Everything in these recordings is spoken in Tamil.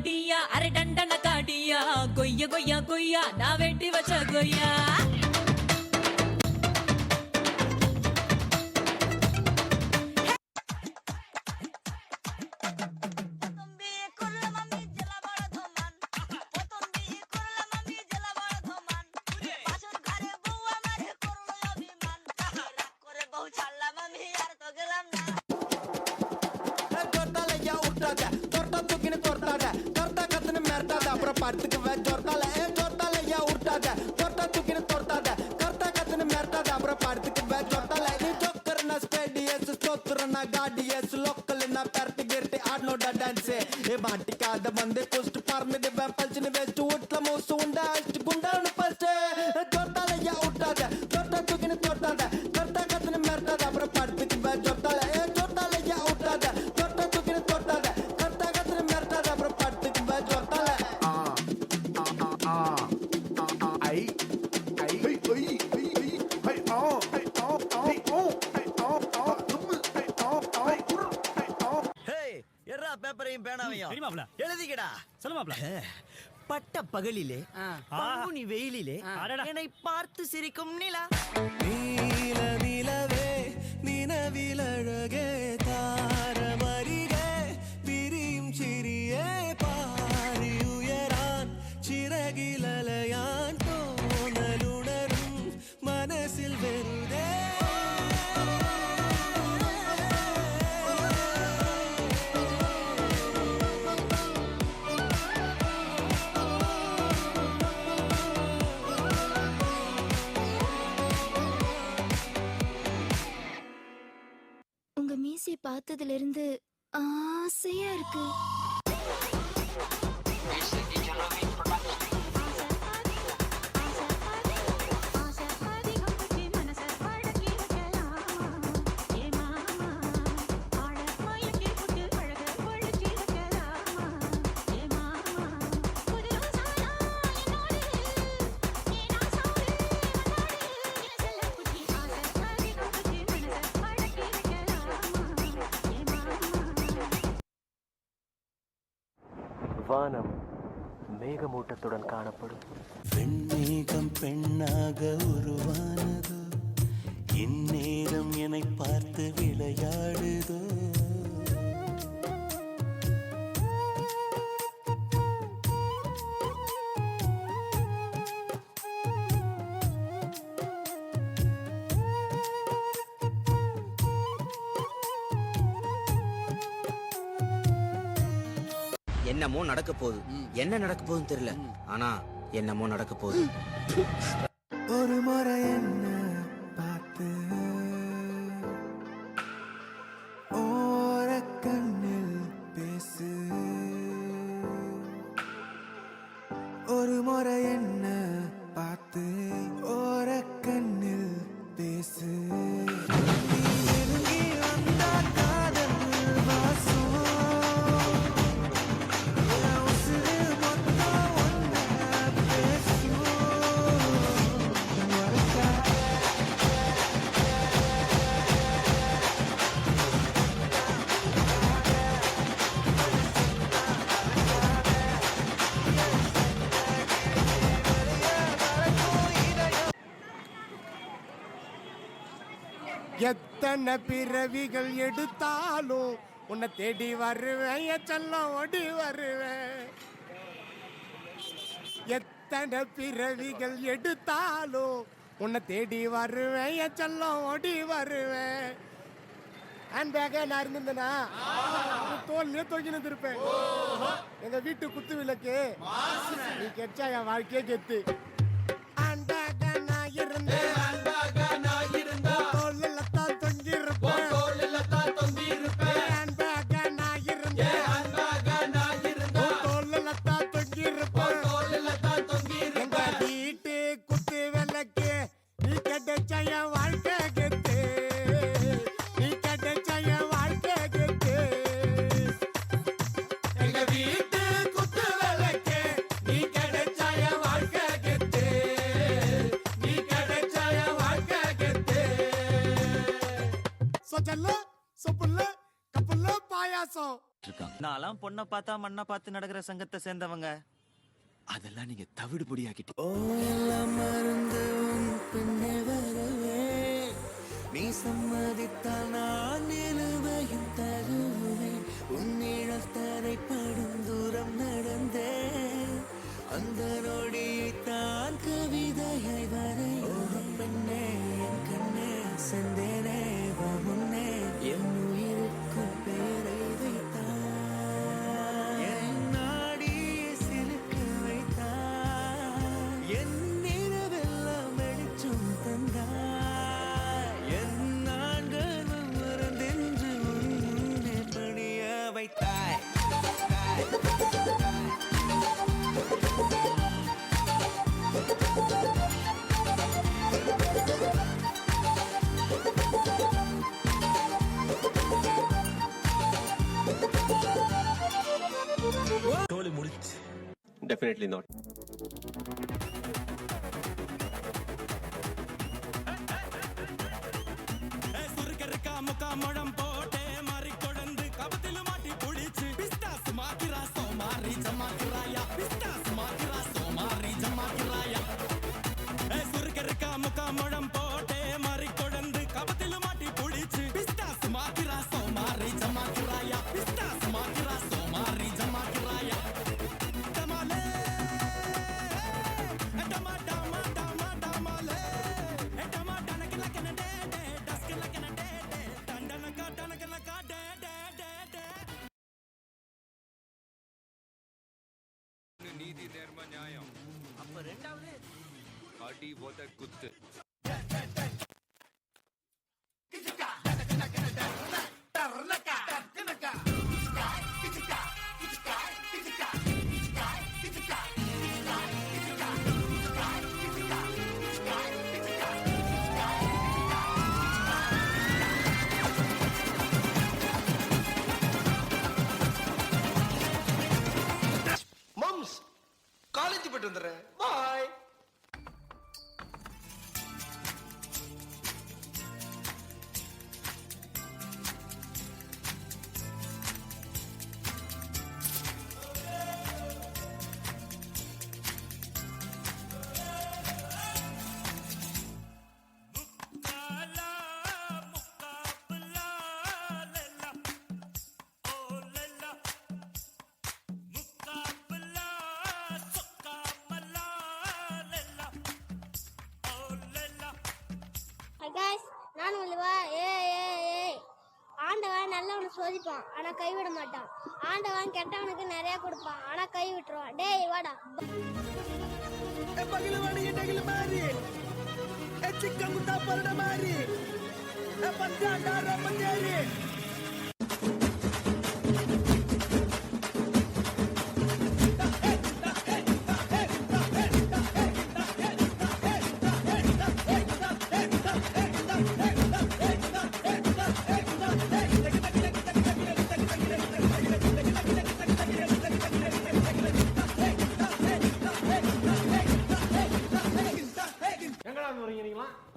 டியா அரை டண்டன காடியா கொய்ய கொய்யா கொய்யா நான் வெட்டி வச்ச கொய்யா படுத்துக்கு ஜோர்த்தால ஜோர்த்தால ஏன் உருட்டாத தொட்டா தூக்கின்னு தொட்டாத கர்த்தா கத்துன்னு மிரட்டாத அப்புறம் படுத்துக்கு ஜோர்த்தால நீ ஜோக்கர்னா ஸ்பேடியஸ் ஸ்தோத்திரனா காடியஸ் லோக்கல்னா பெரட்டி கிரட்டி ஆடனோட டான்ஸ் ஏ மாட்டிக்காத வந்து போஸ்ட் பறந்துட்டு பல்ச்சின்னு வெஸ்ட் வீட்ல மோசு உண்டா அஷ்டு குண்டான்னு ஃபர்ஸ்ட் ஜோர்த்தால ஏன் உருட்டாத தொட்டா தூக்கின்னு தொட்டாத கர்த்தா கத்துன்னு மிரட்டாத அப்புறம் படுத்துக்கு ஜோர்த்தால ஜோர்த்தால ஏன் உருட்டாத தொட்டா தூக்கின்னு தொட்டாத கர்த்தா கத்துன்னு மிரட்டாத அப்புறம் படுத்துக்கு ஜோர்த்தால பேப்பரையும் பேனாவையும் எழுதிக்கடா. சொல்லுமாப்ல. பட்ட பகலிலே பங்குனி வெயிலிலே என்னை பார்த்து சிரிக்கும் நிலா. நீல நிலவே நினவிலழகே தாரமரிகே விரியும் சிறியே பாரி உயரான் சிறகிலலையான் தோணலுணரும் மனசில் வெறுதே. உங்க மீசை பார்த்ததுல இருந்து ஆசையா இருக்கு. வானம் மேகமூட்டத்துடன் காணப்படும். வெண்மேகம் பெண்ணாக உருவானதோ இந்நேரம் என்னை பார்த்து விளையாடுதோ. என்னமோ நடக்க போகுது. என்ன நடக்க போகுதுன்னு தெரியல, ஆனா என்னமோ நடக்க போகுது. ஒரு முறை என்ன பார்த்து ஓரக்கண்ணில் பேசு. ஒரு முறை என்ன பார்த்து ஓரக்கண்ணில் பேசு. எத்தனை பிறவிகள் எடுத்தாலும் உன்னை தேடி வருவேன், என் செல்லம் ஓடி வருவேன். எத்தனை பிறவிகள் எடுத்தாலும் உன்னை தேடி வருவேன், என் செல்லம் ஓடி வருவேன். ஹேண்ட் பேக்கை நான் இருந்திருந்தேனா தோல்லையே தூக்கின்னு இருப்பேன். எங்க வீட்டு குத்து விளக்கு நீ கெச்சா என் வாழ்க்கையே கெத்து. ஹேண்ட் பேக்கை நான் இருந்தேன், எங்க வீட்டு குத்து விளக்கு நீ கிடைச்ச வாழ்க்கை கெத்து. நான்லாம் பொண்ணை பார்த்தா மண்ணை பார்த்து நடக்கிற சங்கத்தை சேர்ந்தவங்க. அதெல்லாம் நீங்க தவிடு பொடியாக்கிட்டு. ஓ எல்லாம் மறந்து உன் பின்னே வரவே, நீ சம்மதித்தால் நான் நிலுவையும் தருவேன். உன் நிழல் தரைப்படும் தூரம் நடந்தேன், அந்த நொடியை தான் கவிதையை வரையுடன். பெண்ணே என் கண்ணே செந்தேனே வா முன்னே, என் உயிருக்கும் பெயரை வைத்தான். என் நாடியை சிலுக்க வைத்தான், என் நினைவெல்லாம் வெளிச்சம் தந்தாய். என் நான்கள் மறந்தென்று உன் முன்னே பணிய வைத்தாய். Definitely not. நீதி நேர்ம நியாயம். அப்ப ரெண்டாவது அடி உத குத்து. மம்ஸ் காலேஜ் போயிட்டு வந்துடுறேன். பாய். நான் சொல்லுவா ஆண்டவன் நல்லவனை சோதிப்பான் ஆனா கைவிட மாட்டான். ஆண்டவன் கெட்டவனுக்கு நிறைய கொடுப்பான் ஆனா கை விட்டுருவான். டேய் வாடா. பகிலவாடி டகில மாரி சிக்க முட்டா பரட மாரி பஞ்சாண்டா ரமஞ்சேரி.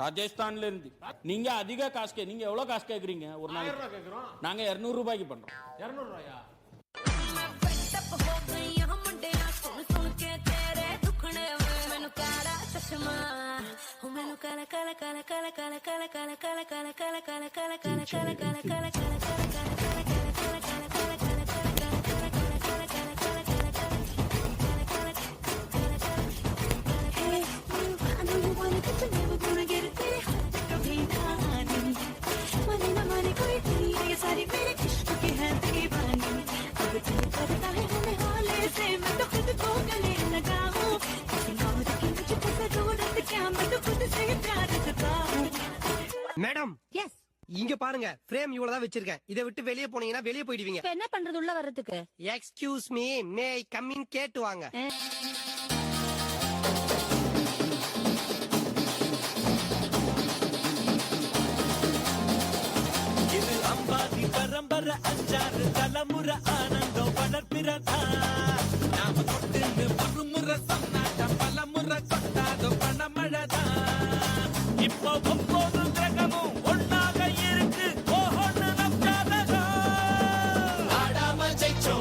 ராஜஸ்தான்ல இருந்து. நீங்க அதிக காசு நீங்க எவ்வளவு காசு கேக்குறீங்க? ஒரு நாளைக்கு நாங்க 200 ரூபாய்க்கு பண்றோம். 200 ரூபாயா? மேடம் எஸ் இங்க பாருங்க, ஃப்ரேம் இவ்வளவுதான் வச்சிருக்கேன். இதை விட்டு வெளியே போனீங்கன்னா வெளியே போயிடுவீங்க. என்ன பண்றது உள்ள வர்றதுக்கு? Excuse me, May I come in கேட்டு வாங்க. இது அம்பாதி பரம்பரை 5 தலைமுறை ஆனந்தம் வளர்ப்பிறதா. நாம கொண்டு ஒரு முறை சொன்னாட்ட பல முறை கொண்டாத பணமழதா. இப்போ 9 கிரகமும் ஒன்னாக இருக்கு. ஓஹோன்னு நம் ஜாதகம் ஆடாம ஜெயிச்சோம்.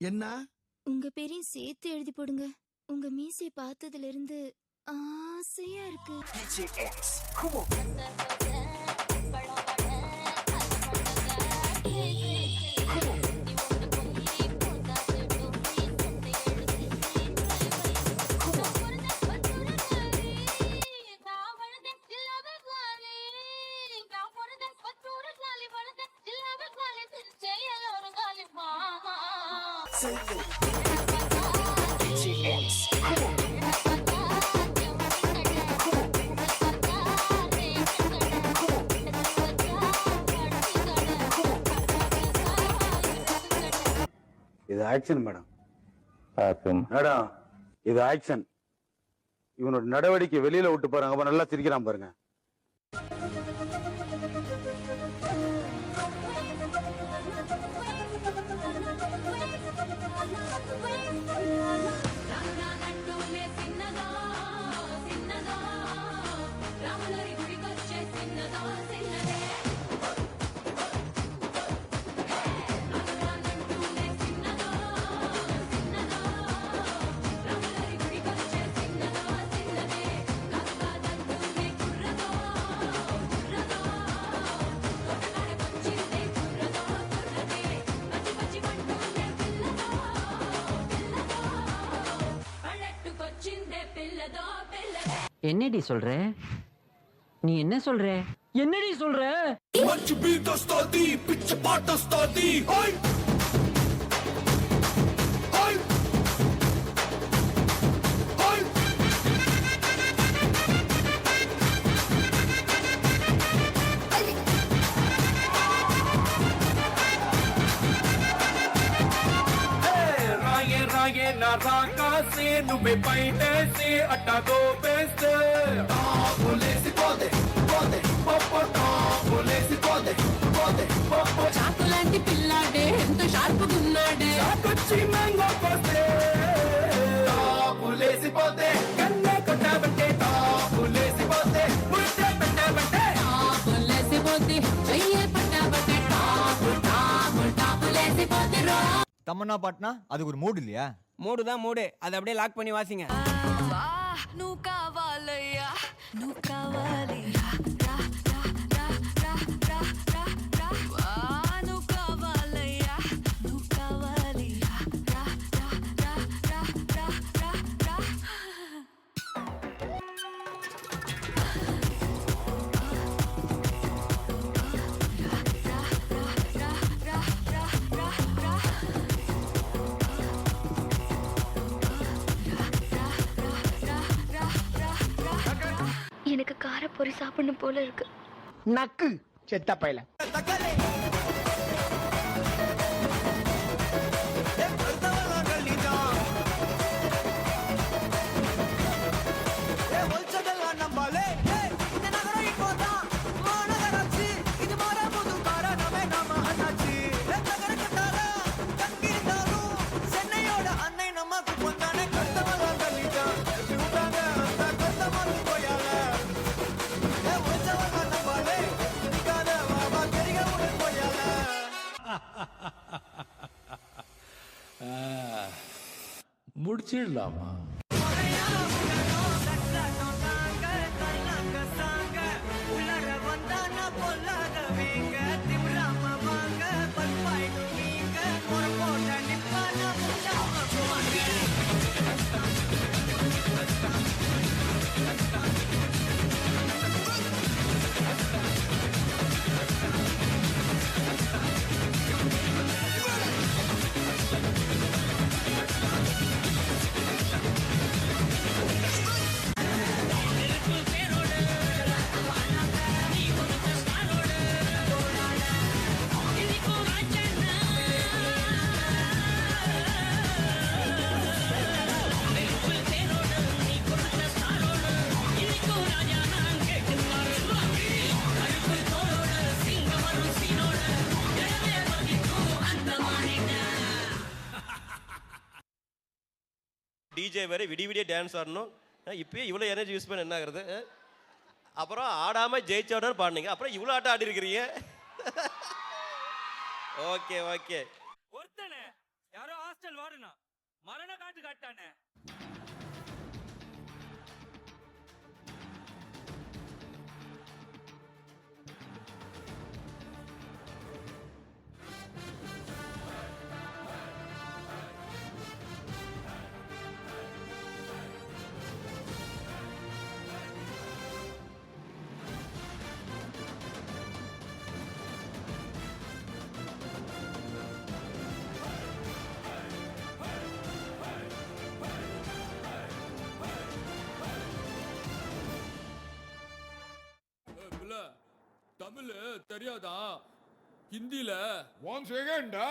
என்ன உங்க பேரையும் சேர்த்து எழுதி போடுங்க. உங்க மீசையை பார்த்ததுல இருந்து ஆசையா இருக்கு. இது ஆக்ஷன் மேடம். மேடம் இது ஆக்ஷன். இவனோட நடவடிக்கை வெளியில விட்டு பாருங்க, அப்ப நல்லா சிரிக்கிறான் பாருங்க. என்னடி சொல்ற? நீ என்ன சொல்ற? என்னடி சொல்ற? చాకులాంటి పిల్లాడే ఎంత షార్పుగున్నాడే లేసిపోతే చెయ్యే పట్టాబట్టే టాపు టాపు టాపు లేసిపోతే రో. தமன்னா பாட்னா அதுக்கு ஒரு மூடு இல்லையா? மூடு தான் மூடு. அதை அப்படியே லாக் பண்ணி வாசிங்க. నువ్వు కావాలయ్యా నువ్వు కావాలయ్యా రా రా రా రా రా రా రా వా నువ్వు కావాలయ్యా నువ్వు కావాలయ్యా రా రా రా రా రా రా రా எனக்கு காரப்பொரி சாப்பிடணும் போல இருக்கு. நக்கு செத்த பையல. முடிச்சிடலாமா? டிஜே வேறு விடிய விடிய டான்ஸ் ஆடணும். இப்போயே இவ்வளோ எனர்ஜி யூஸ் பண்ண என்ன ஆகுறது? அப்புறம் ஆடாமல் ஜெயிச்சோடன்னு பாடினீங்க, அப்புறம் இவ்வளோ ஆட்டம் ஆடி இருக்கிறீங்க. Okay okay. ஒருத்தனே யாரோ ஹாஸ்டல் வார்டனா மரண காட்டு காட்டானே. தமிழ் தெரியாதா? ஹிந்தில ஒன் செகண்டா.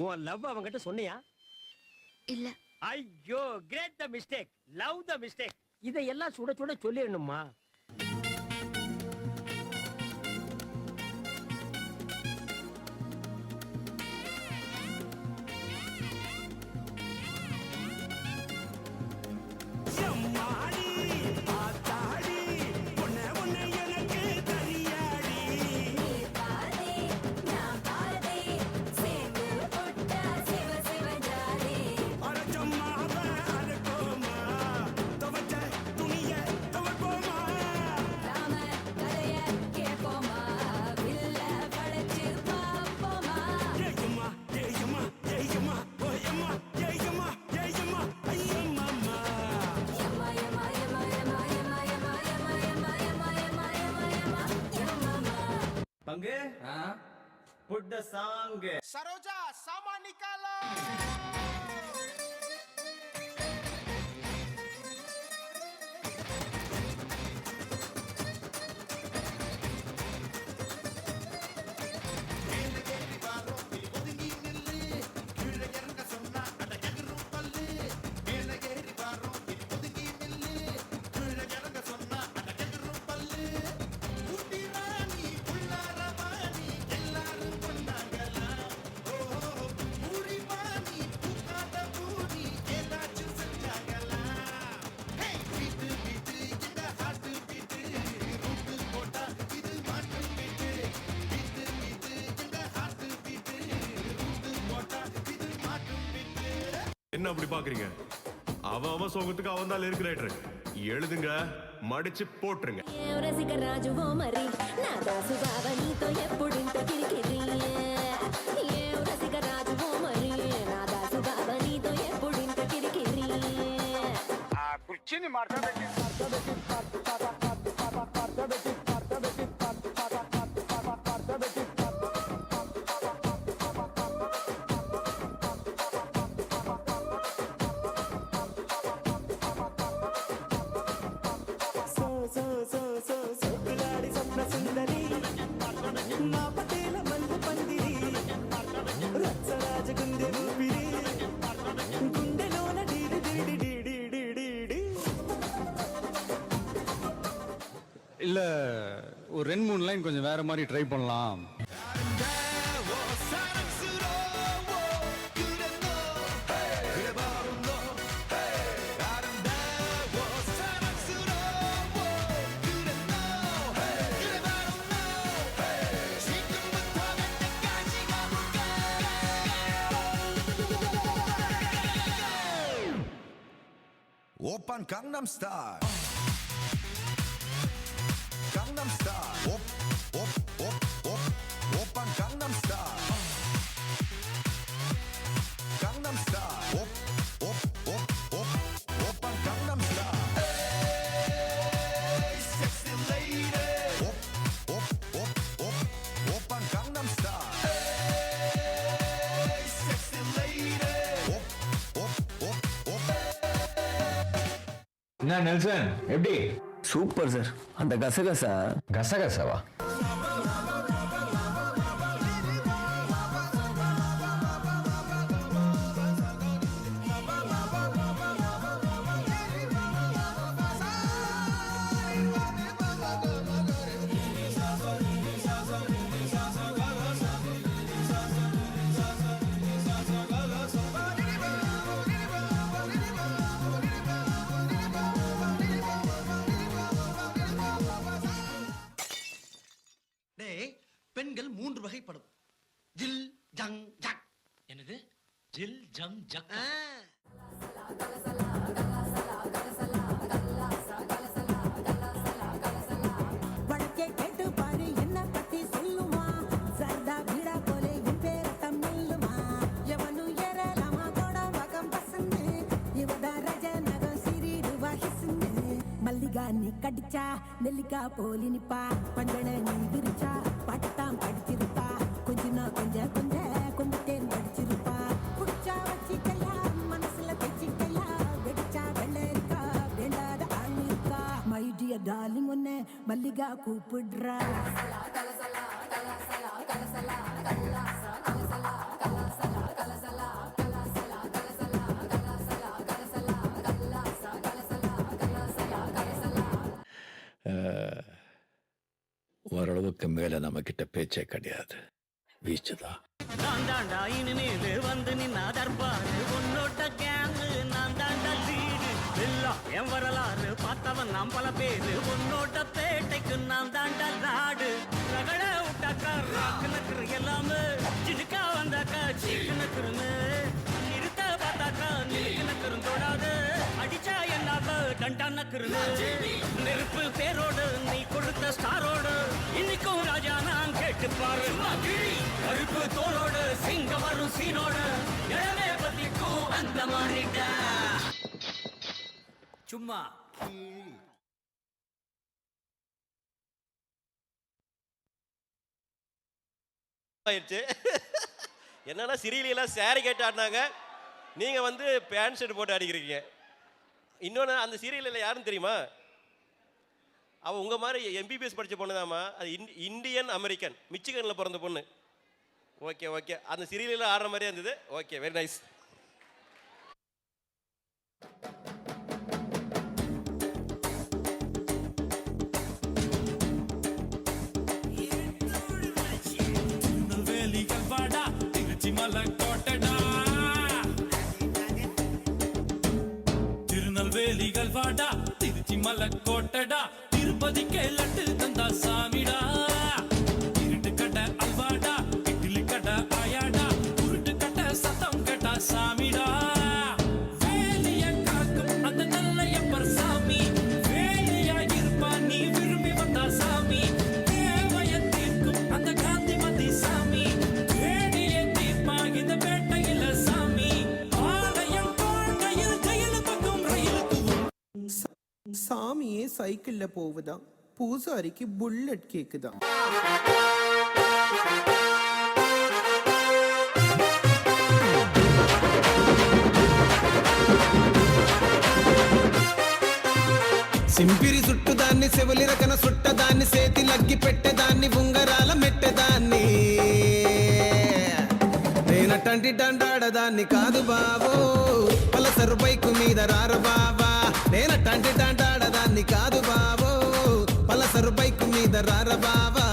உன் லவ் அவங்கிட்ட சொன்னியா? இல்ல. ஐயோ, great the mistake, love the mistake. இதையெல்லாம் சுட சுட சொல்லிடணுமா? பங்கு புட் த சாங். சரோஜா சாமான் நிக்காலோ. என்ன அப்படி பாக்குறீங்க? அவன் சோகத்துக்கு அவன் தான் லிரிக் ரைட்டர். எழுதுங்க, மடிச்சு போட்டுருங்க. రాజువో మరి నాతో సుబావ నీతో ఎప్పుడింత కిరికిరి ఏ రసిక రాజువో మరి నాతో సుబావ నీతో ఎప్పుడింత కిరికిరి ಆ ಕುರ್ಚಿನಿ ಮಾಡ್ತಾ இல்ல ஒரு 2-3 லைன் கொஞ்சம் வேற மாதிரி ட்ரை பண்ணலாம். 오빤 강남 스타일. 강남 스타일. 오빤 강남 스타일. 강남 스타일. 오빤 강남 스타일. Hey, sexy lady. என்ன நெல்சன் எப்படி? Super sir. அந்த கசகசா கசகசவா? பெண்கள் 3 வகைப்படும். ஜில் ஜங் ஜக். என்னது? ஜில் ஜங் ஜக். வடக்கே கேட்டு பாரு என்ன பத்தி சொல்லுமா, சர்தா பீடா போலே என் பேர தமிழுமா, எவனு ஏறலாமா தோட வகம் பசந்து, இவதா ரஜ நகம் சிறிடுவா ஹிசுந்து, மல்லிகா நீ கடிச்சா நெல்லிக்கா போலி நிப்பா, பஞ்சன நீ விரிச்சா பட்டாம் படிச்சிருப்பா, கொஞ்சனா கொஞ்ச கொஞ்ச கொம்புத்தேன் படிச்சிருப்பா, குடிச்சா வச்சிக்கையா மனசுல தெச்சிக்கையா, வெடிச்சா வெள்ளரிக்கா வேண்டாத ஆள் இருக்கா, மை டியர் டார்லிங் ஒன்ன மல்லிகா கூப்பிடுறா. ஓரளவுக்கு மேல நம்ம கிட்ட பேச்சே கிடையாது. வீச்சுதான். நான் தாண்டா இனிமேல் வந்து நின்னா தர்பாரு, உன்னோட்ட கேங்கு நான் தாண்டா லீடு, எல்லாம் என் வரலாறு பார்த்தவன் நாம் பல பேரு, உன்னோட்ட பேட்டைக்கு நான் தாண்டா நாடு, ரகட விட்டாக்கா ராக்கு நக்குரு எல்லாமே, சிடுக்கா வந்தாக்கா சீக்கு நக்குருன்னு, நிறுத்த பார்த்தாக்கா நிலுக்கு நக்குரும் தொடாது, அடிச்சா என்னாக டண்டா நக்குருன்னு, நெருப்பு பேரோடு நீ கொடுத்த ஸ்டாரோடு, இன்னைக்கும் ராஜா நான் கேட்டு பாரு, கருப்பு தோளோடு சிங்க வரும் சீனோடு, இடமே பத்திக்கும் அந்த மாறிட்ட சும்மா ஆயிடுச்சு. என்னன்னா சிறியெல்லாம் சேரி கேட்டு ஆடினாங்க, நீங்க வந்து பேண்ட் ஷர்ட் போட்டு ஆடிக்கிறீங்க. இன்னொன்று அந்த சீரியலில் யாருன்னு தெரியுமா? அவள் உங்கள் மாதிரி எம்பிபிஎஸ் படித்த பொண்ணு தாம்மா. அது இந்தியன் அமெரிக்கன், மிச்சிகனில் பிறந்த பொண்ணு. ஓகே ஓகே, அந்த சீரியலில் ஆடுற மாதிரியே இருந்தது. Okay, very nice. திருநெல்வேலிகள் வாடா திருச்சி மலை கோட்டடா, திருப்பதிக்கே லட்டு தந்தா சாமிடா, இருட்டு கடை அல்வாடா இட்லி கடை ஆயாடா, உருட்டு கடை சத்தம் கேட்டா சாமிடா, வேலிய காக்கும் அந்த நல்லையப்பர் சாமி, வேலியா இருப்பா நீ விரும்பி வந்தா சாமி, தேவைய தீர்க்கும் அந்த காந்திமதி சாமி, வேடிய தீர்ப்பா இந்த பேட்டையில சாமி, ஆலயம் வாழ்க்கையில் ஜெயிலு பக்கம் ரயிலுக்கு சாமியே சைக்கிள்ல போகுதா, பூசாரிக்கு புல்லட் கேக்குதா. సింపిరి చుట్టుదాన్ని చెవులి రకన సుట్టదాన్ని సేతి లగ్గి పెట్టేదాన్ని ఉంగరాల మెట్టేదాన్ని నేనటంటి డండాడదాన్ని కాదు బావో పలసరు బైకు మీద రారు బావా నేనటంటి డండాడదాన్ని కాదు బావో పలసరు బైకు మీద రార బావా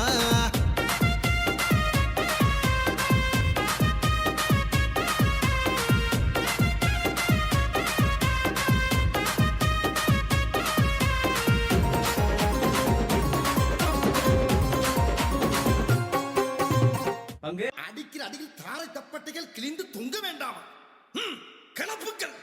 அடிக்கிற அடியில் தாரை தப்பட்டைகள் கிழிந்து தொங்க வேண்டாம், கலப்புக்கள்.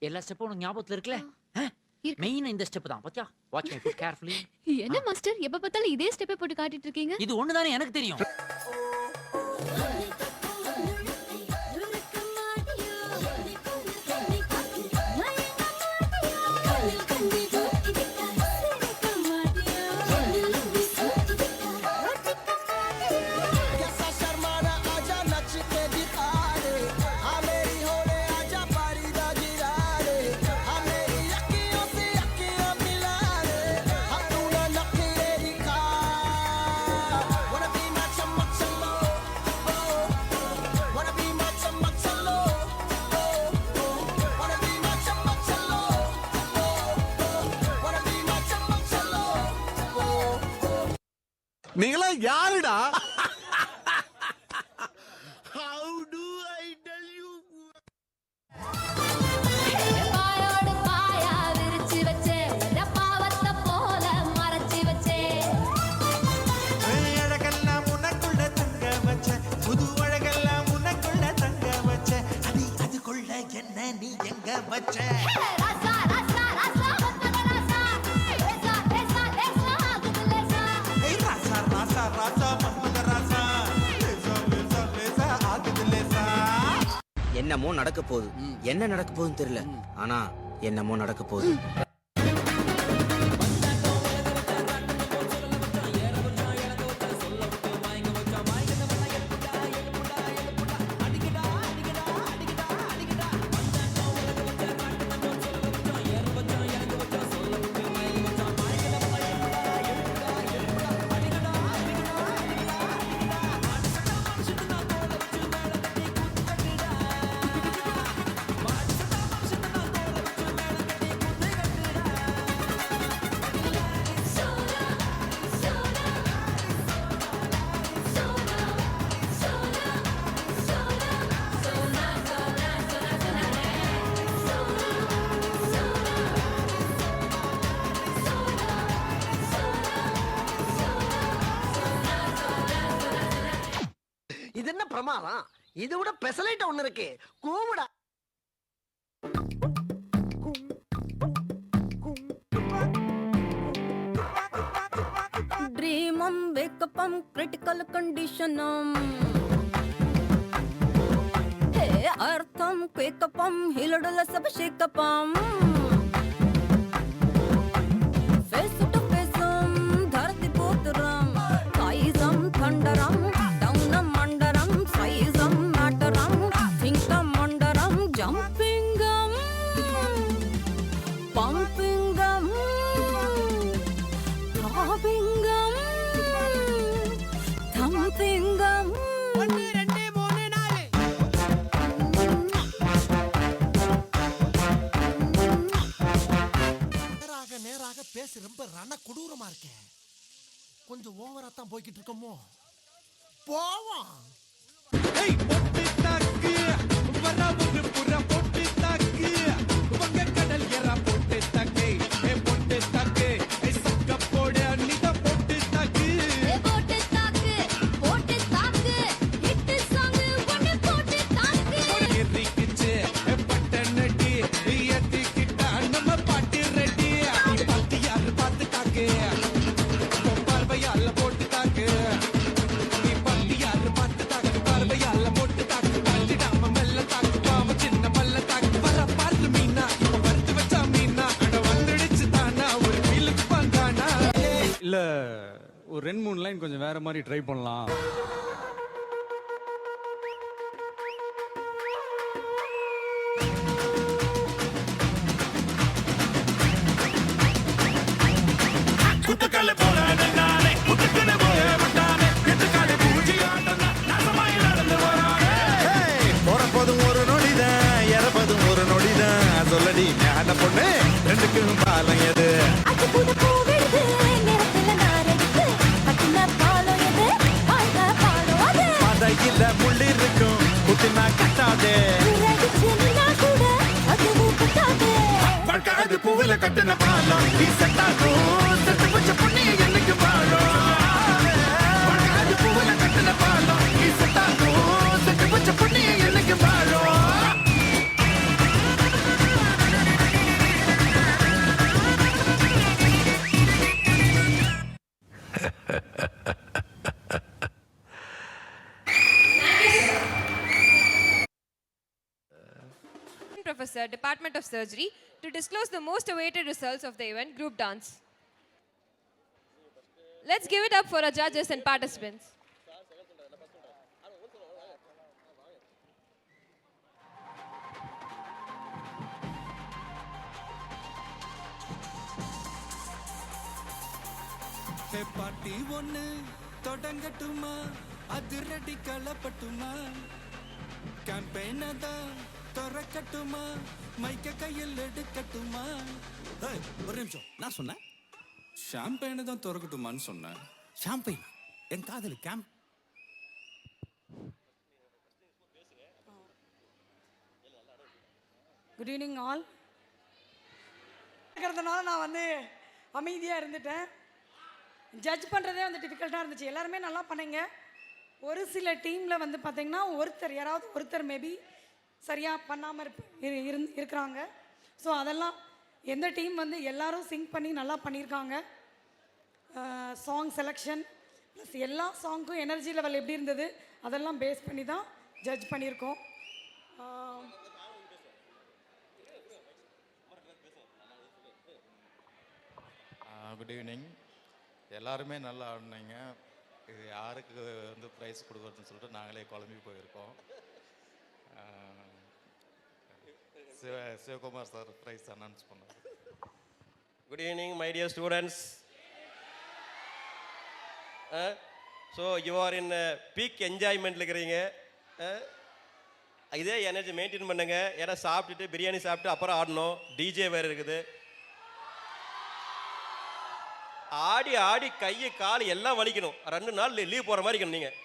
எல்லா ஸ்டெப்பும் உனக்கு ஞாபகத்துல இருக்குல்ல? மெயின் இந்த ஸ்டெப் தான் பாத்தியா வாட்ச் மை ஃபுட் கேர்ஃபுல்லி என்ன மாஸ்டர் எப்ப பார்த்தாலும் இதே ஸ்டெப்பை போட்டு காட்டிட்டு இருக்கீங்க? இது ஒண்ணு தானே எனக்கு தெரியும் நீங்களா யாருடா? பாயோடு பாயா விரிச்சு வச்சே பாவத்தை போல மறைச்சு வச்சே அழகெல்லாம் உனக்குள்ள தங்க வச்ச புது அழகெல்லாம் உனக்குள்ள தங்க வச்ச அடி அதுக்குள்ள என்ன நீ எங்க வச்ச? ராசா ராசா ராசா வந்தன ராசா லேசா லேசா லேசா ஆகுது லேசா ஏய் ராசா ராசா ராசா மன்மத ராசா லேசா லேசா லேசா ஆகுது லேசா. என்னமோ நடக்க போகுது. என்ன நடக்க போகுதுன்னு தெரியல. ஆனா என்னமோ நடக்க போகுது. இது என்ன பிரமாதம்? இதை விட பெசலைட் ஒண்ணு இருக்கு. கூமுடா. ड्रीमम वेकअपम क्रिटिकल कंडीशनम हे अर्थम क्वेकअपम हिलडल सब शेकअपम फेस टू फेसम धरती पुत्रम काइजम थंडरम डाउनम अंडरम साइजम मैटरम थिंकम अंडरम जंपिंगम पंपिंगम throbbingum thumpingum 1 2 3 4 நேராக பேசி ரொம்ப ரண கொடூரமா இருக்கே. கொஞ்சம் ஓவரா தான் போய்கிட்டு இருக்கோமோ? போவோம். ஏய் பொட்டி தாக்கு வரவுது புற பொட்டி தாக்கு வங்க கடல் எறா பொட்டி தாக்கு ஏ பொட்டி தாக்கு ஏ சக்க போட நித பொட்டி தாக்கு ஏ போட்டு தாக்கு ஹிட் சாங் ஒன்னு போட்டு தாக்கு எரிக்கிச்சு பட்டனடி ஏத்திக்கிட்டா நம்ம பாட்டு ரெடி. நீ பாத்து யாரு பாத்து தாக்கு பார்வையால போட்டு தாக்கு. நீ பாத்து யாரு பாத்து தாக்கு பார்வையால போட்டு தாக்கு. பாத்திடாம மெல்ல தாக்கு பாவ சின்ன மல்ல தாக்கு. வர பாத்து மீனா இப்ப வறுத்து வச்சா மீனா அட வந்துடுச்சு தானா ஒரு ஃபீலுக்கு பந்தானா. இல்ல ஒரு 2-3 லைன் கொஞ்சம் வேற மாதிரி ட்ரை பண்ணலாம். குத்துக்கல்ல போறானே நானே குத்துக்கல்ல போயே வந்தானே எதுக்கால பூஜை ஆட்டனா நாசமாய் நடந்து வரானே. போறப்போதும் ஒரு நொடிதான் இறப்பதும் ஒரு நொடிதான் சொல்லடி ஞான பொண்ணு ரெண்டுக்கும் பாலம் எது? அது புது பூவிடுது நேரத்துல நாரெடுத்து பட்டின பாலம் எது வாழ்க பாலம் அது பதையில முள்ளி இருக்கும் குத்தினா கட்டாதே. ரடிச்சு நின்னா கூட அதுவும் கட்டாது வழக்காது பூவில கட்டின பாலம் நீ செட்டாகும் செட்டு வச்ச பொண்ணு என்னைக்கு பாலம். வழக்காது பூவில கட்டின பாலம் நீ செட்டாகும் செட்டு வச்ச பொண்ணு என்னைக்கு பாலம். Department of Surgery to disclose the most awaited results of the event, group dance. Let's give it up for our judges and participants. பாட்டி ஒண்ணு தொடங்கட்டுமா அதிரடி களப்பட்டுமா கேம்பெயினை தான் திறக்கட்டுமா மைக்க கையில் எடுக்கட்டுமா ஒரு நிமிஷம் நான் சொன்னேன் ஷாம்பெயினை தான் திறக்கட்டுமான்னு சொன்னேன் ஷாம்பெயின் என் காதல் கேம்ப் குட் ஈவினிங் ஆல். இருக்கிறதுனால நான் வந்து அமைதியாக இருந்துட்டேன். ஜட்ஜ் பண்ணுறதே வந்து டிஃபிகல்ட்டாக இருந்துச்சு. எல்லாருமே நல்லா பண்ணீங்க. ஒரு சில டீமில் வந்து பார்த்தீங்கன்னா யாராவது ஒருத்தர் மேபி சரியாக பண்ணாமல் இருக்கிறாங்க. ஸோ அதெல்லாம் எந்த டீம் வந்து எல்லாரும் சிங்க் பண்ணி நல்லா பண்ணியிருக்காங்க. சாங் செலெக்ஷன் ப்ளஸ் எல்லா சாங்க்கும் எனர்ஜி லெவல் எப்படி இருந்தது அதெல்லாம் பேஸ் பண்ணி தான் ஜட்ஜ் பண்ணியிருக்கோம். Good evening. எல்லாருமே நல்லா ஆடினீங்க. இது யாருக்கு வந்து ப்ரைஸ் கொடுக்குறதுன்னு சொல்லிட்டு நாங்களே குழம்பி போயிருக்கோம். சிவகுமார் சார் ப்ரைஸ் அனௌன்ஸ் பண்ணார். Good evening my dear students. So you are in peak என்ஜாய்மெண்ட்டில் இருக்கிறீங்க. இதே எனர்ஜி மெயின்டைன் பண்ணுங்க. ஏன்னா சாப்பிட்டுட்டு பிரியாணி சாப்பிட்டு அப்புறம் ஆடணும். டிஜே வேறு இருக்குது. ஆடி ஆடி கையை கால் எல்லாம் வலிக்கணும். 2 நாள் லீவ் போகிற மாதிரி இருக்கணும் நீங்கள்.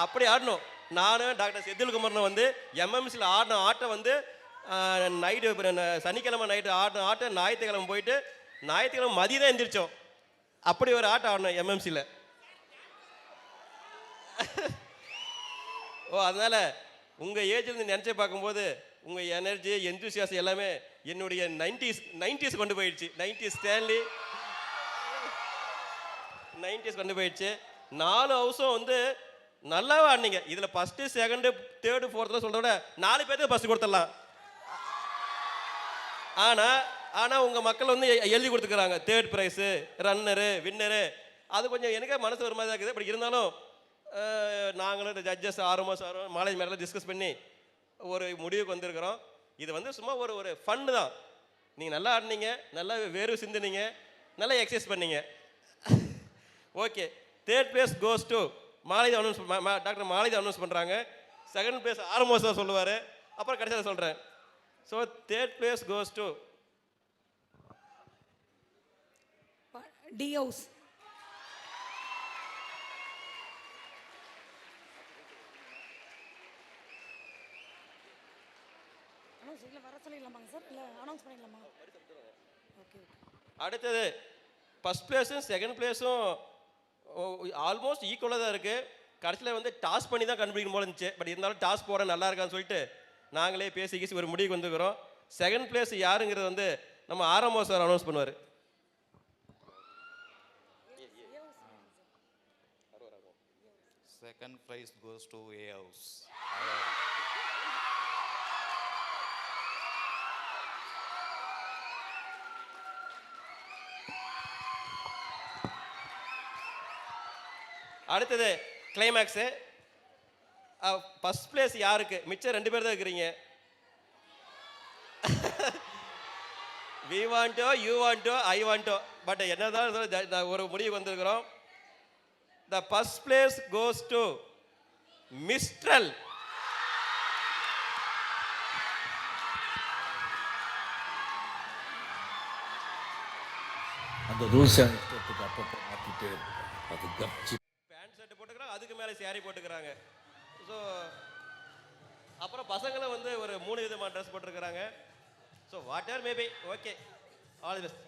அப்படி ஆடணும். நானும் டாக்டர் செந்தில்குமார்னு வந்து எம்எம்சியில் ஆடின ஆட்டம் வந்து நைட்டு சனிக்கிழமை நைட்டு ஆடின ஆட்டம் ஞாயிற்றுக்கிழமை போயிட்டு ஞாயிற்றுக்கிழமை மதியம் தான் எந்திரிச்சோம். அப்படி ஒரு ஆட்டம் ஆடணும் எம்எம்சியில். ஓ அதனால் உங்கள் ஏஜ்லேருந்து நினச்சி பார்க்கும்போது உங்கள் எனர்ஜி எந்தூசியாசம் எல்லாமே என்னுடைய 90s கொண்டு போயிடுச்சு. 90s ஸ்டான்லி 90s கொண்டு போயிடுச்சு. 4 ஹவுஸும் வந்து நல்லாவே ஆடினீங்க. இதில் ஃபஸ்ட்டு செகண்டு தேர்டு ஃபோர்த்தில் சொல்கிறத விட 4 பேருக்கு ஃபஸ்ட்டு கொடுத்துடலாம். ஆனால் உங்கள் மக்கள் வந்து எழுதி கொடுத்துக்கிறாங்க தேர்ட் ப்ரைஸு, ரன்னரு, வின்னரு. அது கொஞ்சம் எனக்கே மனசு ஒரு மாதிரி தான் இருக்குது. அப்படி இருந்தாலும் நாங்களும் ஜட்ஜஸ் ஆர்வமாக சாரும் மாலேஜ் மேலே டிஸ்கஸ் பண்ணி ஒரு முடிவுக்கு வந்திருக்கிறோம். இது வந்து சும்மா ஒரு ஃபன்னு தான். நீங்கள் நல்லா ஆடினீங்க, நல்லா வேர்வை சிந்தினீங்க, நல்லா எக்ஸசைஸ் பண்ணீங்க. Okay, third place goes to Malej announce doctor Malej announce பண்ணுறாங்க. செகண்ட் பிளேஸ் ஆர்வமாக சார் சொல்லுவார். அப்புறம் கடைசியாக சொல்கிறேன். So third place goes to D house. அடுத்தது ஃபஸ்ட் பிளேஸும் செகண்ட் பிளேஸும் ஆல்மோஸ்ட் ஈக்குவலாக தான் இருக்குது. கடைசியில் வந்து டாஸ் பண்ணி தான் கண்டுபிடிக்கணும் போல இருந்துச்சு. பட் இருந்தாலும் டாஸ் போட நல்லா இருக்கான்னு சொல்லிட்டு நாங்களே பேசி ஒரு முடிவுக்கு வந்துக்கிறோம். செகண்ட் பிளேஸ் யாருங்கிறது வந்து நம்ம ஆரம்போ சார் அனௌன்ஸ் பண்ணுவார். Second prize goes to A house. அடுத்தது கிளைமேக்ஸு. ஃபஸ்ட் பிளேஸ் யாருக்கு? மிச்சம் 2 பேர் தான் இருக்கிறீங்க. We want, you want, I want. But என்னதான் ஒரு முடிவுக்கு வந்திருக்கிறோம். The first place goes to Mistral. அந்த ரூல்ஸ் அப்பப்போ மாற்றிட்டே அது கப்சி பேண்ட் ஷர்ட் போட்டுக்கிறாங்க, அதுக்கு மேலே சேரீ போட்டுக்கிறாங்க. ஸோ அப்புறம் பசங்களும் வந்து ஒரு 3 விதமான ட்ரெஸ் போட்டிருக்கிறாங்க. So what ever maybe okay, all the best.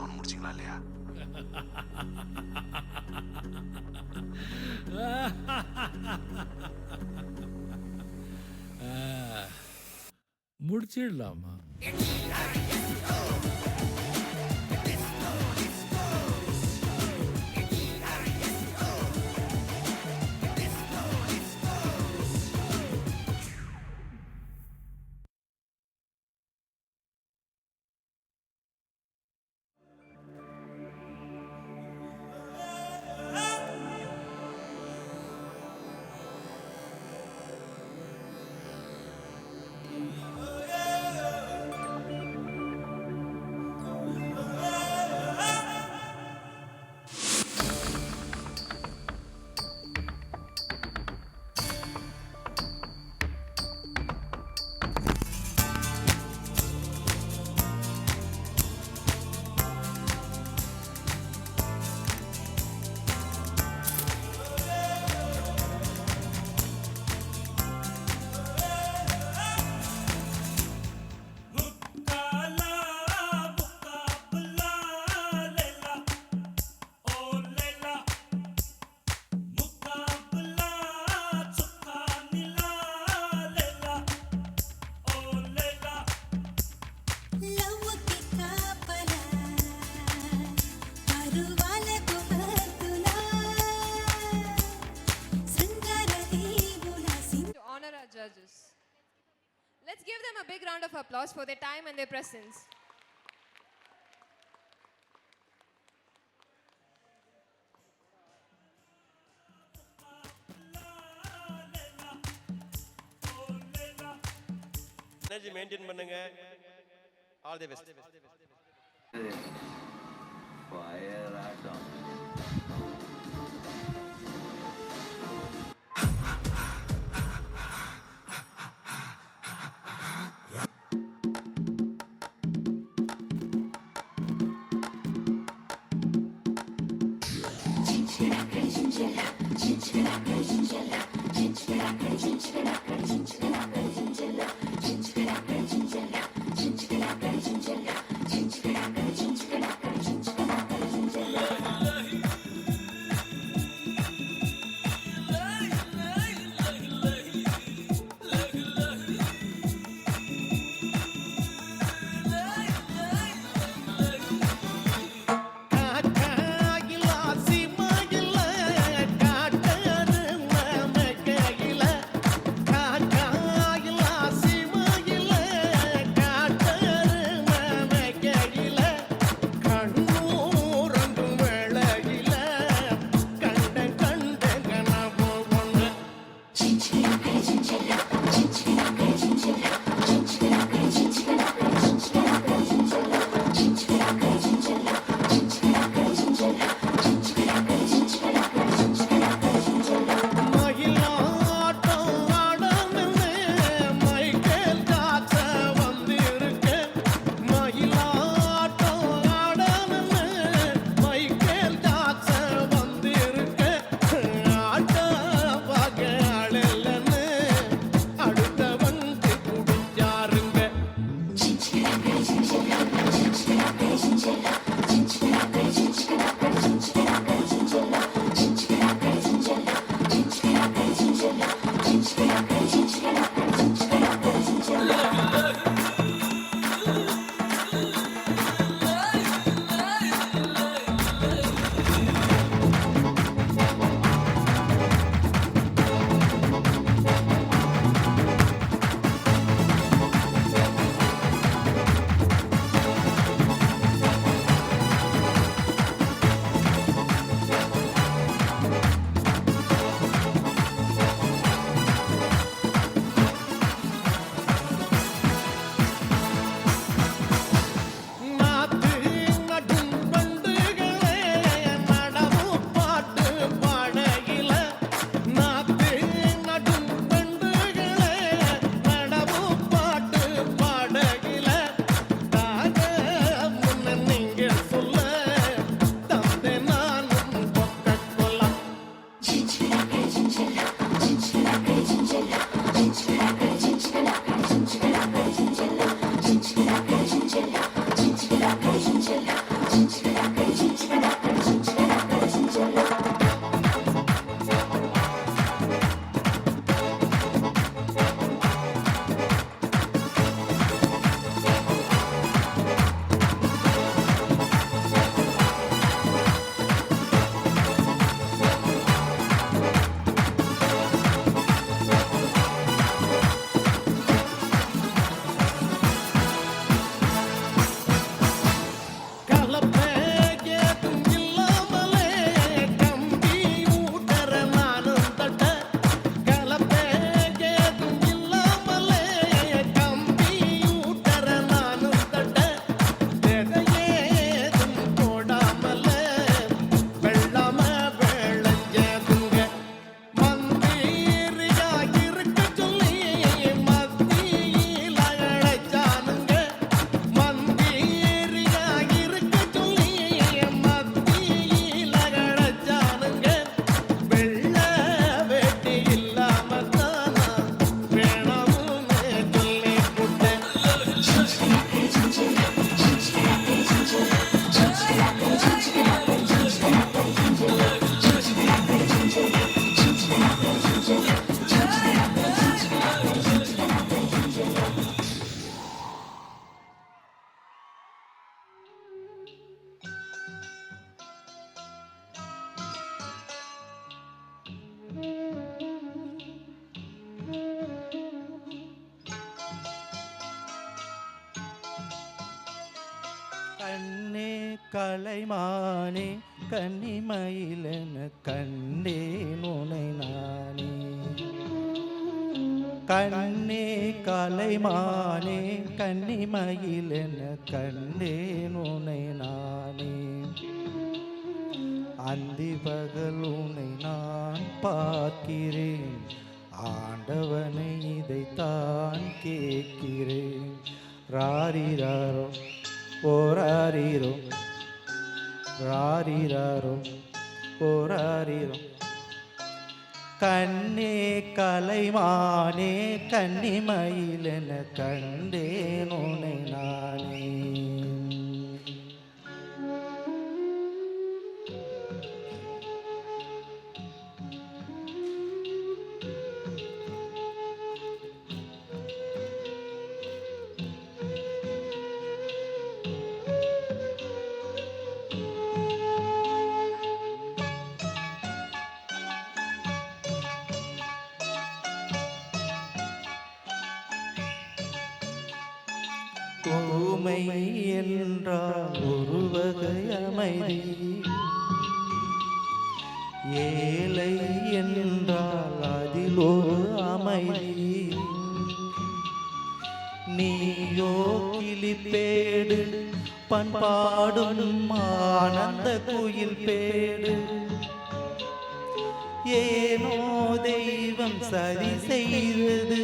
ஒன்று முடிச்சிங்களா இல்லையா? முடிச்சிடலாமா? Judges. Let's give them a big round of applause for their time and their presence. Energy maintain பண்ணுங்க. All the best. ஃபயர் ஆட்டம். கண்ணே கலைமானே கன்னிமயிலென கண்டேன் உனை நானே. கண்ணே கலைமானே கன்னிமயிலென கண்டேன் உனை நானே. அந்தி பகல் உனை நான் பார்க்கிறேன், ஆண்டவனை இதைத்தான் கேட்கிறேன். ராரிராரோ ஓராரிரோ ராரிராரோ ஓராரிரோ. கண்ணே கலைமானே கன்னிமயிலென கண்டேன் உனை நானே. ஊமை என்றால் ஒரு வகை அமைதி, ஏழை என்றால் அதில் ஒரு அமைதி. நீயோ கிளிப்பேடு பண்பாடும் ஆனந்த குயில் பேடு. ஏனோ தெய்வம் சரி செய்தது,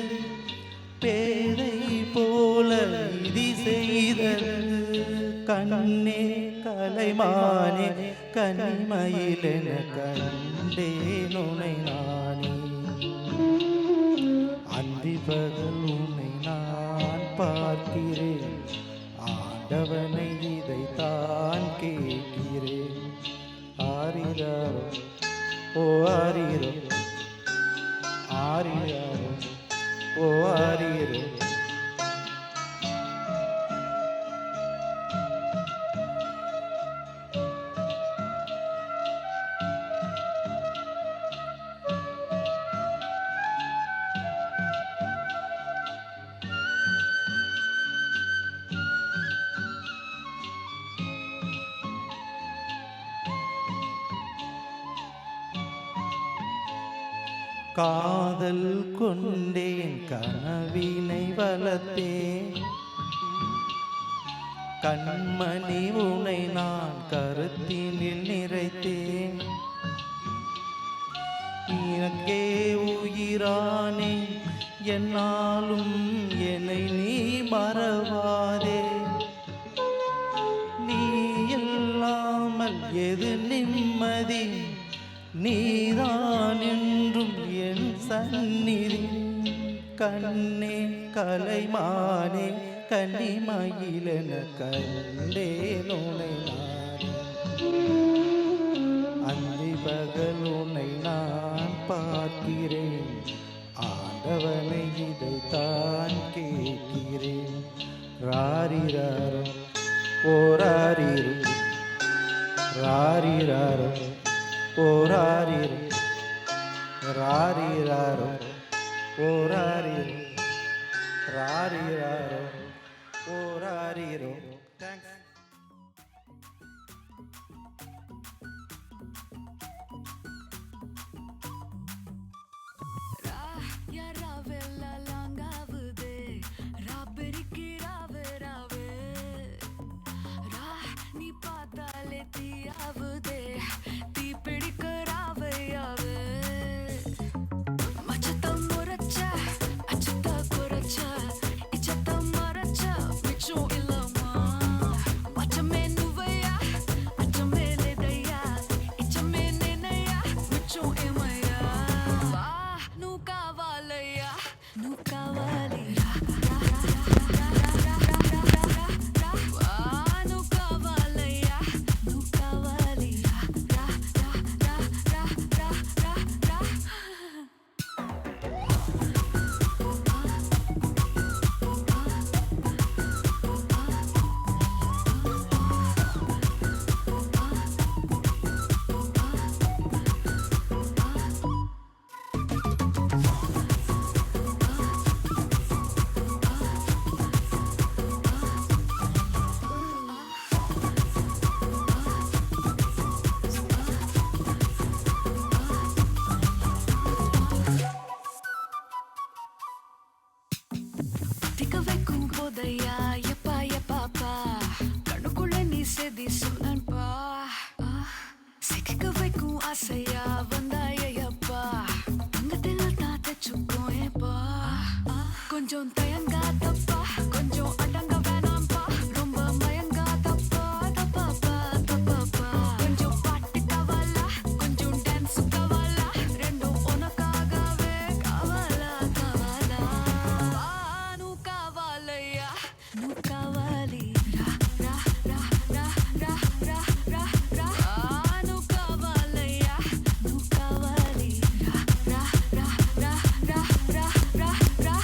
பேரை போல விதி செய்தது. கண்ணே கலைமானே கன்னிமயிலென கண்டேன் உனை நானே. அந்தி பகல் உன்னை நான் பார்க்கிறேன், ஆண்டவனை இதைத்தான் கேட்கிறேன். ஆரிராரோ ஓ ஆரிரோ ஆரிராரோ ஓ ஆரிரோ. காதல் கொண்டேன் கனவினை வளர்த்தேன், கண்மணி உனை நான் கருத்தினில் நிறைத்தேன். எனக்கே உயிரானே என்னாலும் என்னை நீ மறவாதே. நீ இல்லாமல் எது நிம்மதி, நீதான் என்றும் என் சந்நிதி. கண்ணே கலைமானே கன்னிமயிலென கண்டேன் உனை நானே. அந்தி பகல் உன்னை நான் பார்க்கிறேன், ஆண்டவனை இதைத்தான் கேட்கிறேன். ராரிராரோ ஓராரிரோ ராரிராரோ ஓராரிரோ ராரிராரோ ஓராரிரோ ராரிராரோ ஓராரிரோ. தேங்க்ஸ். யாராவெல்லாம் லாங்காவுதே, ராப்பெரிக்கு ராவே ராவே. ரா நீ பார்த்தாலே தீயாவுதே, தீ பிடிக்க ராவையாவே. மச்சத்தம் முறைச்ச அச்சத்த குறைச்ச, இச்சத்தம் மறைச்ச மிச்சம் இல்லம்மா. மச்சமே நுவையா அச்சமே లేదయ్యా, ఇచ్చమే నేనయ్యా మిచ్చం ఏమయ్యా. వా నువ్వు కావాలయ్యా, నువ్వు కావాలి. వా నువ్వు కావాలయ్యా, నువ్వు కావాలి. தோணுதையா எப்பா எப்பாப்பா கண்ணுக்குள்ள நீ செதி சொன்னன்பா சிக்க வைக்கும் ஆசையா வந்தாயப்பா தங்கத்தில் தான் தச்சுக்கும் ஏப்பா கொஞ்சம் தயங்காதப்பா கொஞ்சம் அடங்க வேணாம்பா ரொம்ப மயங்காதப்பா தப்பாப்பா தப்பாப்பா கொஞ்சம் பாட்டு கவலா கொஞ்சம் டான்ஸ் கவலா ரெண்டும் உனக்காகவே கவலா கவலா நூ காவாலையா நூ காவாலி ரா ரா ரா ரா ரா ரா ரா ரா நூ காவாலையா நூ காவாலி ரா ரா ரா ரா ரா ரா ரா ரா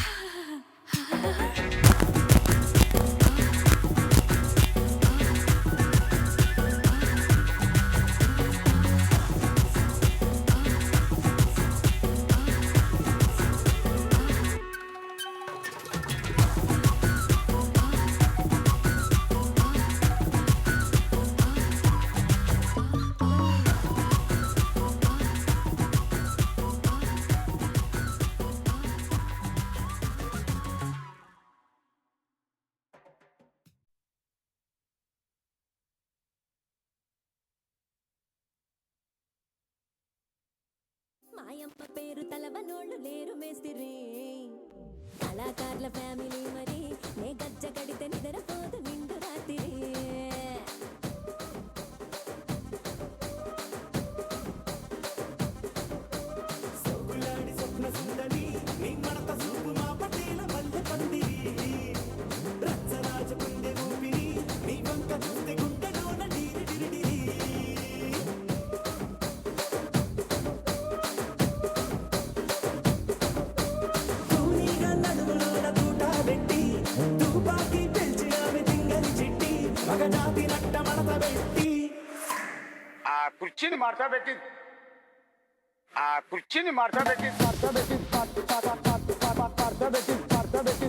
మాయమ్మ పేరు తలవనోళ్ళు లేరు మేస్తిరి కళాకారుల ఫ్యామిలీ మరి నే గజ్జ గడితే నిద్రపోదు నిండు రాత్రి కుర్చీని మార్చా పెట్టి ఆ కుర్చీని మార్చా పెట్టి మార్చా పెట్టి మార్చా పెట్టి మార్చా పెట్టి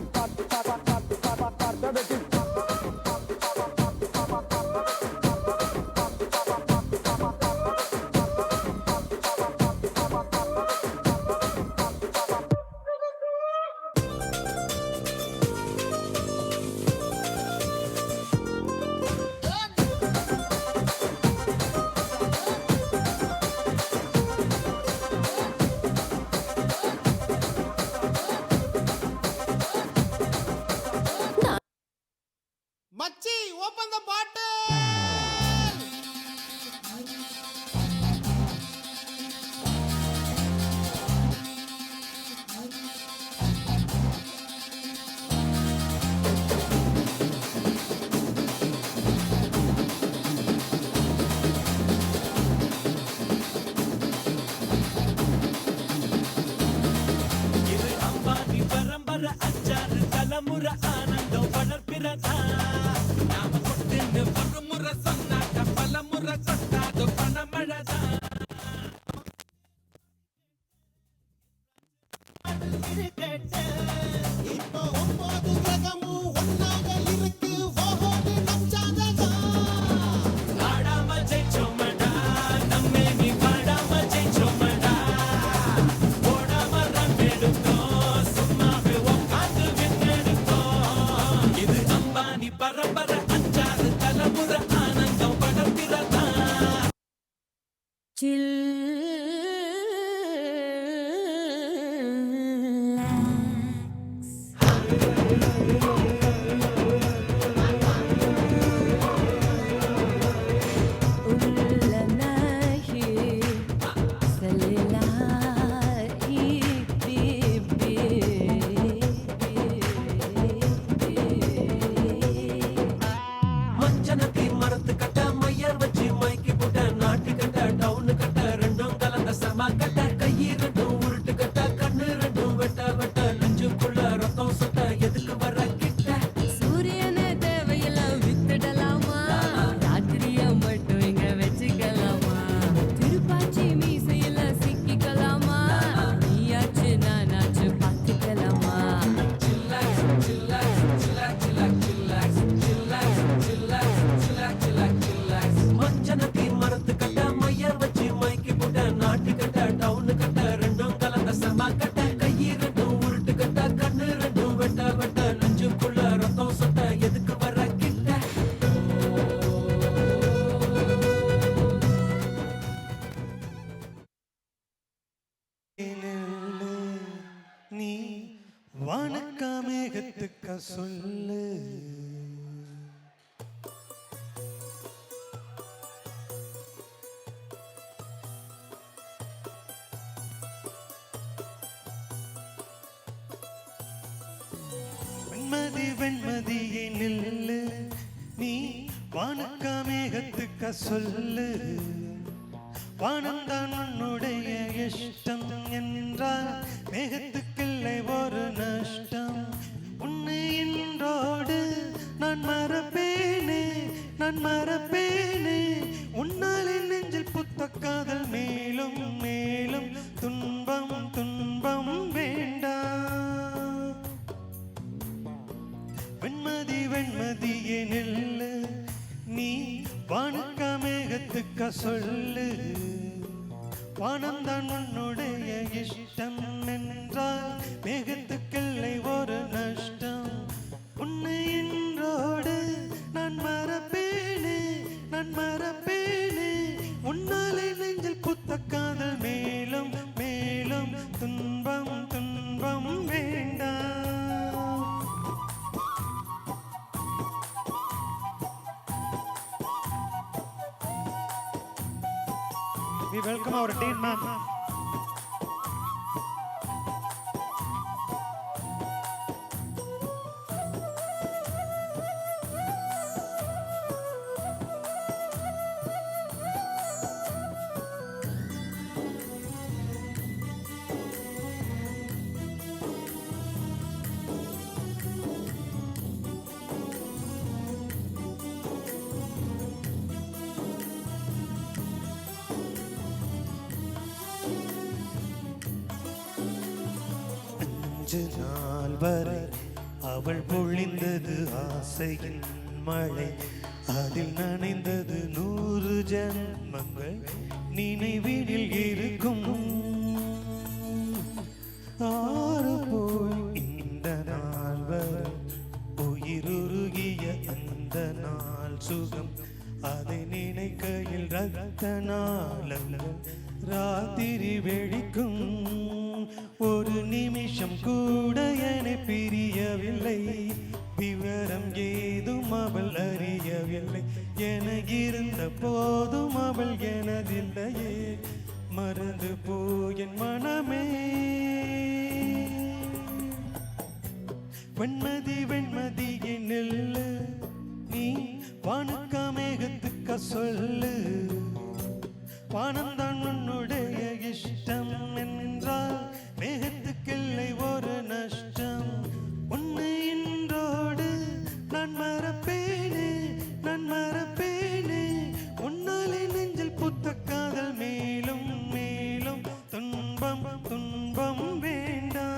మార్చా పెట్టి மச்சி ஓபன் தி பாட்டில் இது அம்பானி பரம்பரை அச்சாறு தலைமுறை ஆனந்தம் வளர்ப்பிறதா நாம கொட்டுன்னு ஒரு முறை சொன்னாக்க பல முறை கொட்டாது பணமழதா இப்போ 9 கிரகமும் ஒன்னாக இருக்கு ஓஹோன்னு நச்சாததா ஆடாம ஜெயிச்சோமடா நம்மே நீ பாடாம ஜெயிச்சோமடா ஓடாம ரன் எடுத்தோம் சும்மாவே உட்காந்து விண்ணெடுத்தோம் இது அம்பானி பரம்பரை அஞ்சாறு தலைமுறை ஆனந்தம் படர்பிறதா வானக்காமேகத்துக்க சொல்லு. வெண்மதி வெண்மதியே நில்லு, நீ வானக்காமேகத்துக்க சொல்லு. வானந்தான் உன்னுடைய இஷ்டம் என்றால் மேகத்துக்கில்லை ஒரு நஷ்டம். உன்னை இன்றோடு நான் மறப்பேனே, நான் மறப்பேனே. உன்னால் என் நெஞ்சில் புத்த காதல் மேலும் மேலும் துன்பம் துன்பம் வேண்டாம். வெண்மதி வெண்மதியே நில்லு, நீ வானக்காமேகத்துக்க சொல்லு. வானந்தான் உன்னுடைய இஷ்டம் என்றால் மேகத்துக்கில்லை ஒரு நஷ்டம். உன்னை இன்றோடு நான் மறப்பேனே, நான் மறப்பேனே. உன்னாலே நெஞ்சில் புத்த காதல் மேலும் மேலும் துன்பம் துன்பம் வேண்டாம். We welcome our dean ma'am. நாள் வரை அவள் பொழிந்தது ஆசையின் மழை. அதில் நனைந்தது 100 ஜன்மங்கள் நினைவினில் இருக்கும். ஆறு போய் இந்த நாள் வரை உயிருருகிய அந்த நாள் சுகம். அதை நினைக்கையில் ரத்த நாளங்கள் ராத்திரி வெடிக்கும். ஒரு நிமிஷம் கூட என்னை பிரியவில்லை, விவரம் ஏதும் அவள் அறியவில்லை. என இருந்த போதும் அவள் எனதில்லையே, மறந்து போயின் மனமே. வெண்மதி வெண்மதியே நில்லு, நீ வானக்காமேகத்துக்க சொல்லு. வானந்தான் உன்னுடைய இஷ்டம் என்றால் மேகத்துக்கில்லை ஒரு நஷ்டம். உன்னை இன்றோடு நான் மறப்பேனே, நான் மறப்பேனே. உன்னாலே நெஞ்சில் புத்த காதல் மேலும் மேலும் துன்பம் துன்பம் வேண்டாம்.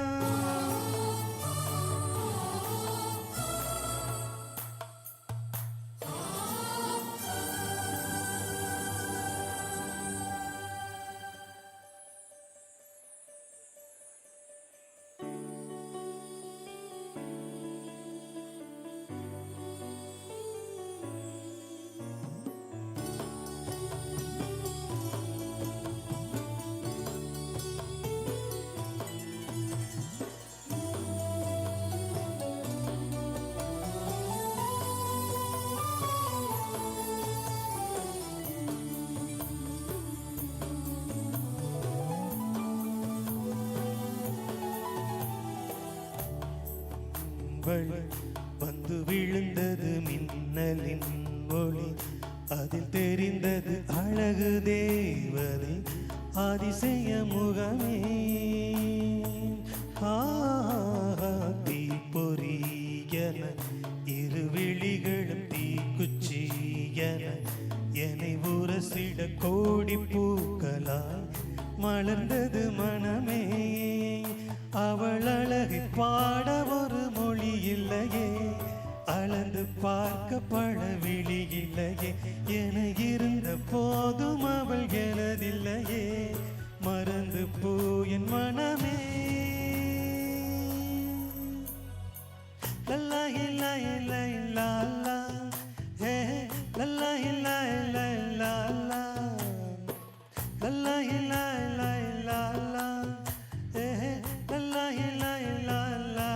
வந்து விழுந்தது மின்னலின் ஒளி. அதில் தெரிந்தது அழகு தேவதை அதிசய முகமே. தீப்பொறியன இரு விழிகளும் தீக்குச்சியன என்னை உரசிட கோடி பூக்களாய் மலர்ந்தது மனமே. அவள் அழகை பாட ஒரு மொழி இல்லையே, அளந்து பார்க்க பல விழி இல்லையே. என இருந்த போதும் அவள் எனதில்லையே, மறந்து போயின் மனமே. லல்லா இல்லா இல்லா இல்லா ஹே லல்லா இல்லா இல்லா இல்லா லல்லா இல்லா இல்லா இல்லா ஹே லல்லா இல்லா இல்லா இல்லா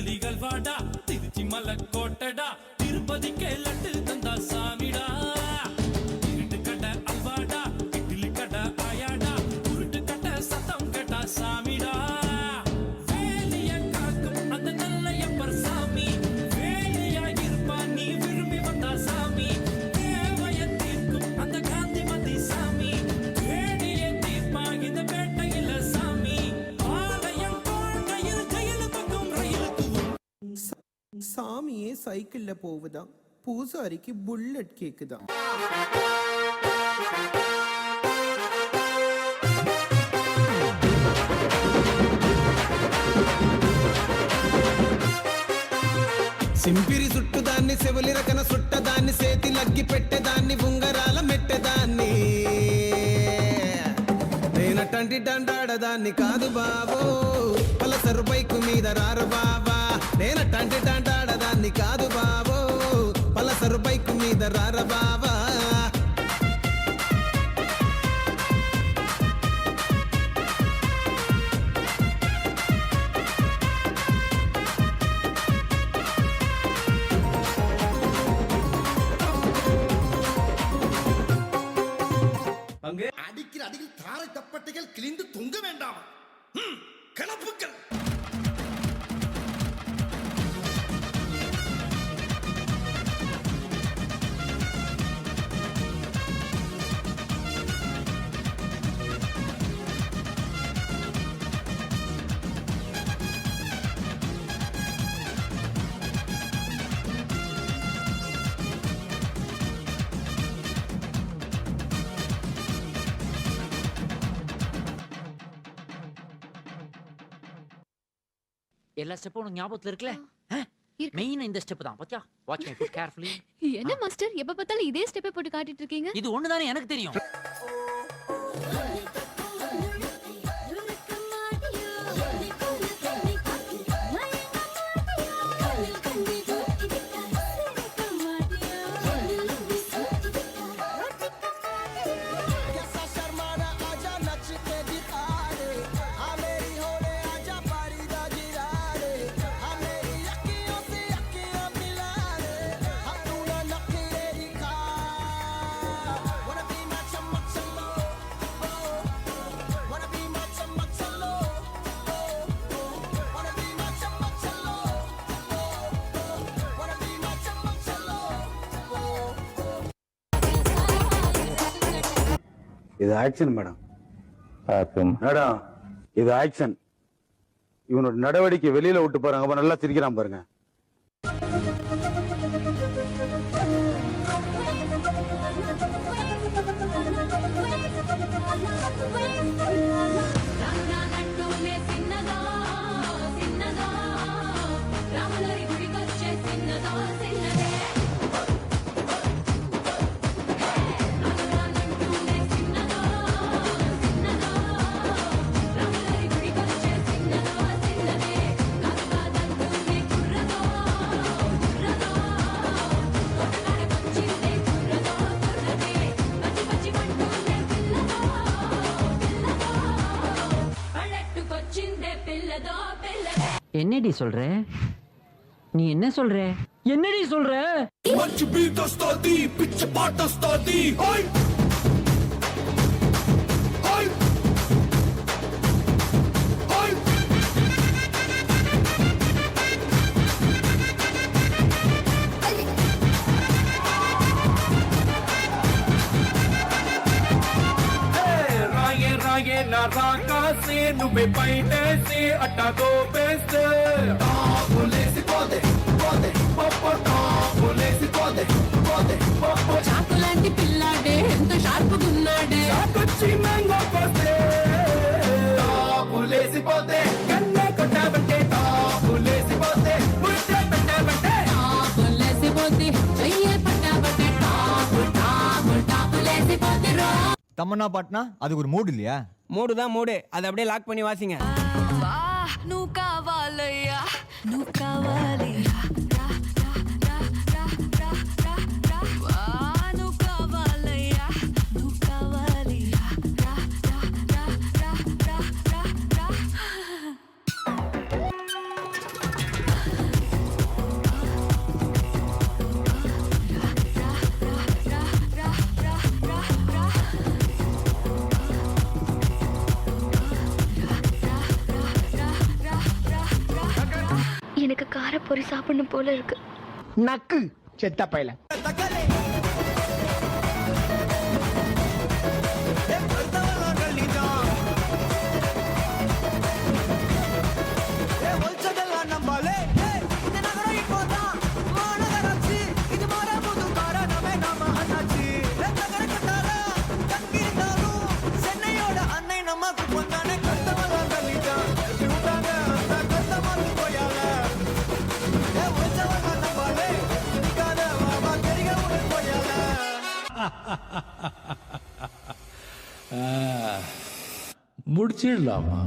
திருநெல்வேலிகள் வாடா திருச்சி மலக்கோட்டடா திருப்பதிக்கே லட்டு தந்தா சாமிடா இருட்டு கடை அல்வாடா இட்லி கடை ஆயாடா உருட்டு கடை சத்தம் கேட்டா சாமிடா வேலிய காக்கும் அந்த நல்லையப்பர் சாமி வேலியா இருப்பா நீ விரும்பி வந்தா சாமி தேவைய தீர்க்கும் அந்த காந்திமதி சாமி வேடிய தீர்ப்பா இந்த பேட்டையில சாமி ஆலயம் வாழ்க்கையில் ஜெயிலு பக்கம் ரயிலுக்கு சாமியே சைக்கிள்ல போகுதாம், பூசாரிக்கு புல்லட் கேக்குதாம். సింపిరి చుట్టుదాన్ని చెవులి రకన సుట్టదాన్ని చేతి లగ్గి పెట్టేదాన్ని ఉంగరాల మెట్టేదాన్ని నేనటంటి డండాడదాన్ని కాదు బాబో పలసరు బైకు మీద రారు బాబా నేనటంటి డండాడదాన్ని కాదు బాబో పలసరు బైకు మీద రార బాబా அடிக்கிற அடியில் தாரை தப்பட்டைகள் கிழிந்து தொங்க வேண்டாம். கிளப்புக்கள் எல்லா ஸ்டெப்பும் உனக்கு ஞாபகத்துல இருக்குல்ல? மெயின் இந்த ஸ்டெப் தான். பாத்தியா? Watch my foot carefully. என்ன மாஸ்டர் எப்ப பார்த்தாலும் இதே ஸ்டெப்பை போட்டு காட்டிட்டு இருக்கீங்க? இது ஒண்ணுதானே எனக்கு தெரியும். இது ஆக்ஷன் மேடம். மேடம் இது ஆக்ஷன். இவனோட நடவடிக்கை வெளியில விட்டு பாருங்க, அப்ப நல்லா சிரிக்கிறான் பாருங்க. என்னடி சொல்ற? நீ என்ன சொல்ற? என்னடி சொல்ற? మంచి బీట్ వస్తది పిచ్చ పాట వస్తది ఓయ్ ఓయ్ ఓయ్ రాయే రాయే నా రాకాసే నువ్వే పైనేసి అట్టా దోపేస్తే టాపులేసి పోదే పోదే పప్ప టాపులేసి పోదే పోదే పప్ప చాకులాంటి పిల్లాడే ఎంత షార్పుగున్నాడే చాకొచ్చి మ్యాంగో కోస్తే టాపులేసి పోతే కన్నే కొట్టావంటే టాపులేసి పోతే ముద్దే పెట్టావంటే టాపులేసి పోతే చెయ్యే పట్టావంటే టాపు టాపు టాపులేసి పోతే రో தமன்னா பாட்னா அதுக்கு ஒரு மூடு இல்லையா? மூடு தான் மூடு, அதை அப்படியே லாக் பண்ணி வாசிங்க. వా నువ్వు కావాలయ్యా నువ్వు కావాలిరా రా రా రా రా రా రా రా వా నువ్వు కావాలయ్యా నువ్వు కావాలిరా రా రా రా రా రా రా రా காரப்பொரி சாப்பிடணும் போல இருக்கு. நக்கு செத்த பையல. முடிச்சிடலாமா?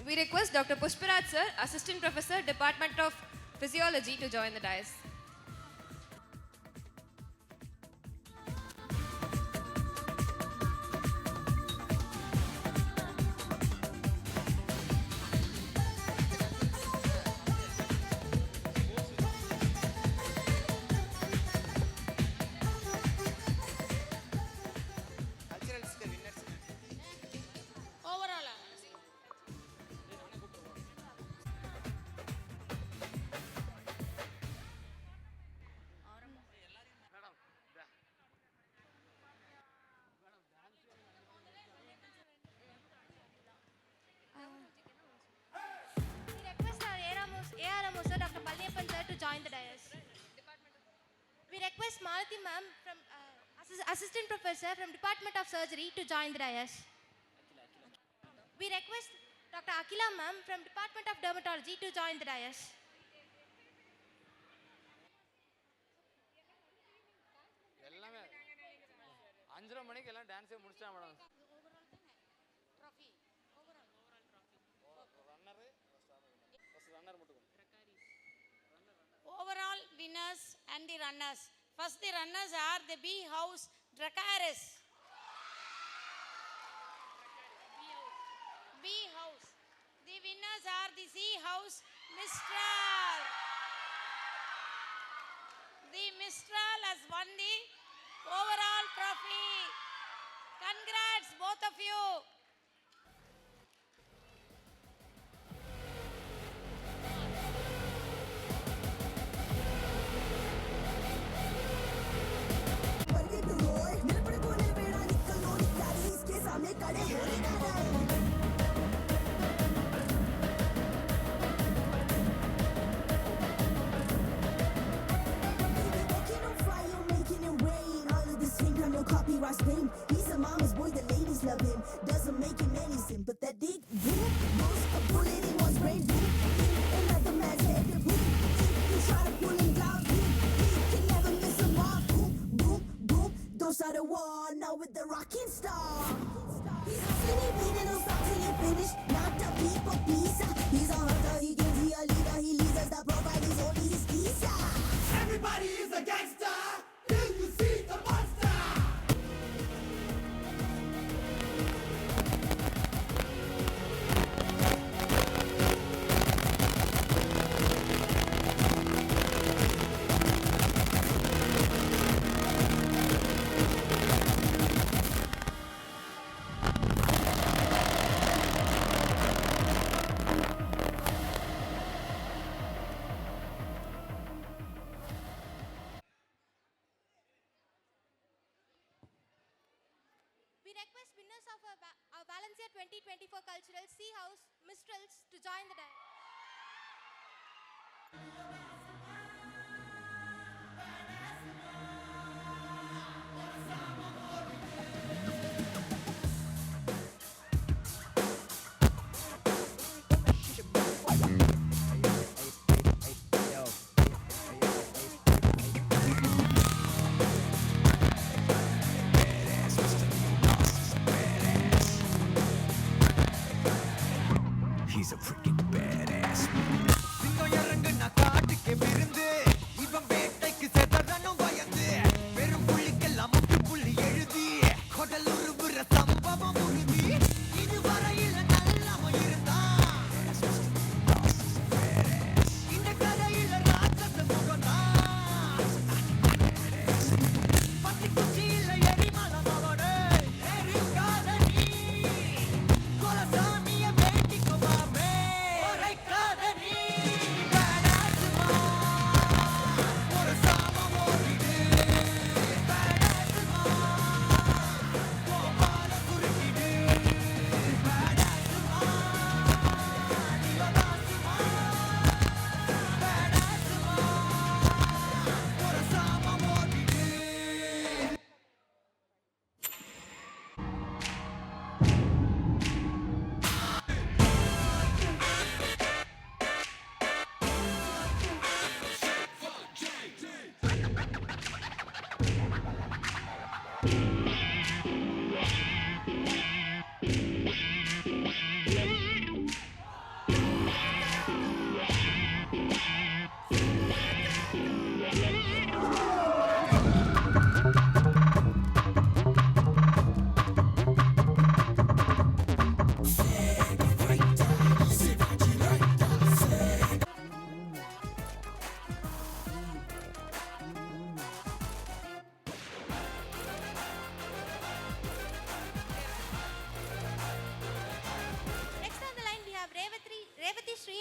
We request Dr. Pushparaj sir, Assistant Professor, Department of Physiology, to join the dais. We request Malati ma'am from Assistant Professor from Department of Surgery to join the dais. We request Dr. Akila ma'am from Department of Dermatology to join the dais. எல்லாமே 5:30 மணிக்கு எல்லாம் டான்ஸே முடிச்சா madam. Overall winners and the runners. First the runners are the Bee House Dracarys. Bee House. The winners are the Sea House Mistral. The Mistral has won the overall trophy. Congrats both of you. He's a mama's boy, the ladies love him. Doesn't make him any sin, but that dick boom goes a bullet in one's brain. Boom, another man's head. Boom, you try to pull him down. Boom, he can never miss a mark. Boom, boom, boom. Don't start a war now with the rocking star. He's hustling, he beating, don't stop till he finish. Not the people pizza. He's a hunter, he gives, he a leader. He leads us, the provide is only his pizza. Everybody is a gangster. Till you see the monster. We request winners of our Valencia 2024 Cultural Sea House Mistrals to join the dais.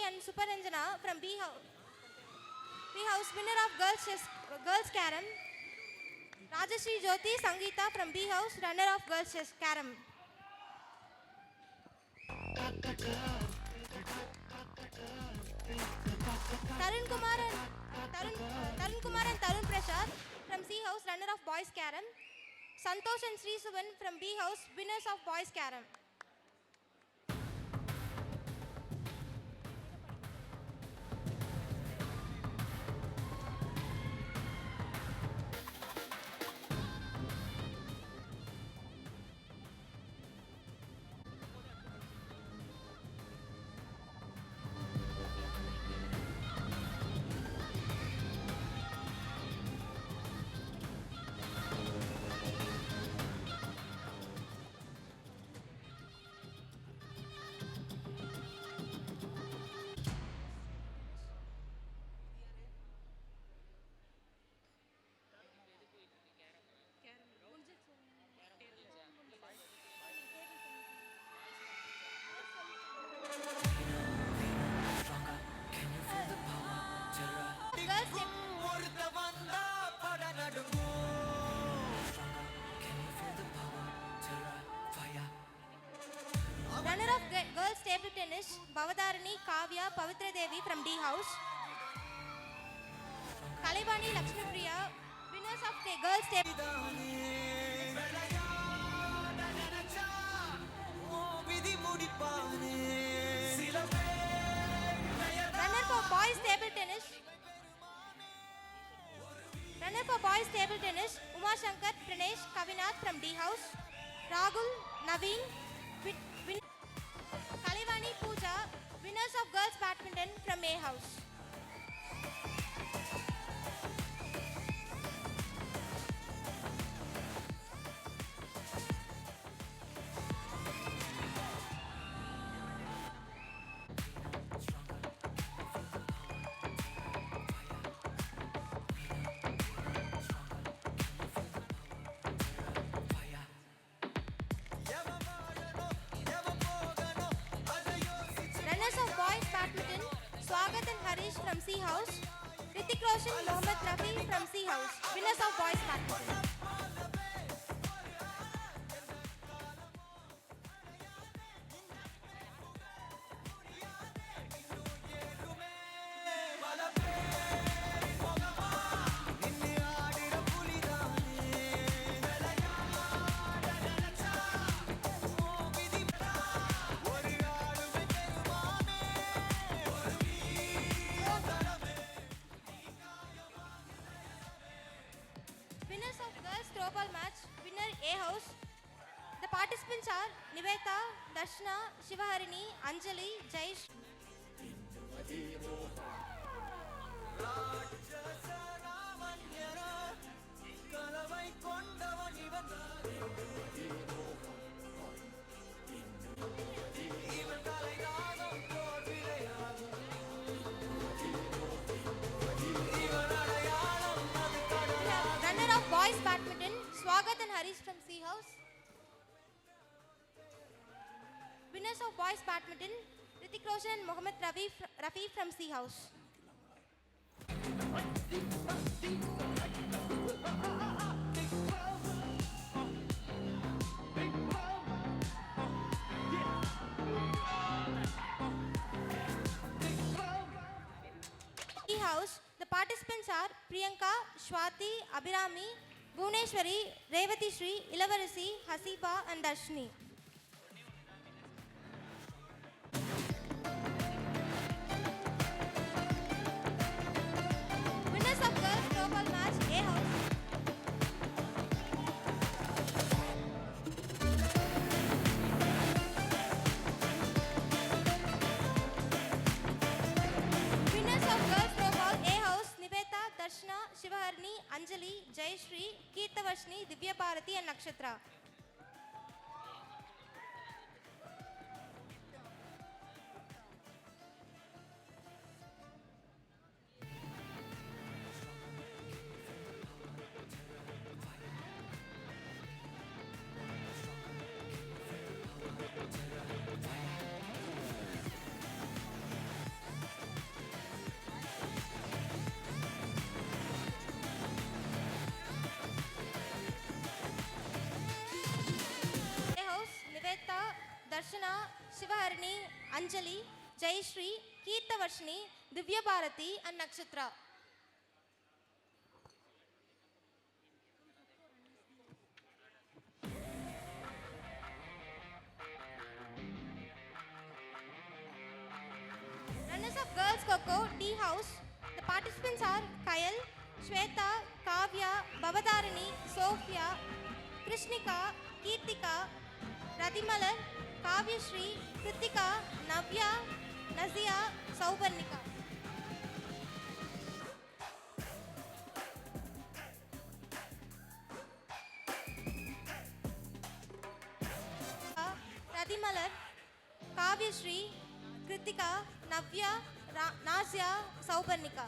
and Suparanjana from B House, winner of Girls Carom. Rajashri Jyoti Sangeeta from B House, runner of Girls Chess Carom. Tarun Kumar and Tarun Prasad from C House, runner of Boys Carom. Santosh and Sri Suban from B House, winners of Boys Carom. Runner of Girls Table Tennis, Bavadarani Kavya Pavitra Devi from D House. Kalivani Lakshmi Priya, winners of the Girls Table. Runner for Boys Table Tennis. Runner for Boys Table Tennis, Uma Shankar Pranesh Kavinath from D House. Rahul Naveen. Kalivani Pooja, winners of Girls Badminton from A House. Runners of Boys Badminton, Swagat and Harish from C House. Hrithik Roshan, Mohammad Rafi from C House, winners of Boys Badminton. Winners of Girls Throwball Match, winner A House. The participants are Niveta, Darshana, Shivaharini, Anjali, Jaish. Runner of Boys Badminton, Swagat and Harish from C House. Winners of Boys Badminton, Hrithik Roshan and Mohammad Rafi from C House. C House, the participants are Priyanka, Shwati, Abhirami, Bhuneshwari, Revati Shri, Ilavarasi, Hasiba and Darshini. Winners of Girls Global Match, A House. Winners of Girls Global, A House, Niveta, Darshana, Shivaharni, Anjali, Jayashri, Keertavashni, Divya Bharati and Nakshatra. Darshana, Shivaharini, Anjali, Jayashree, Keerthavarshini, Divya Bharati and Nakshatra. Runners of Girls Kho D House. The participants are Kayal, Shweta, Kavya, Babadarini, Sophia, Krishnika, Keertika, Radhimalar, Kavyashree, Kritika, Navya, Nazia, Saubarnika. Radhimalar, Kavyashree, Kritika, Navya, Nazia, Saubarnika.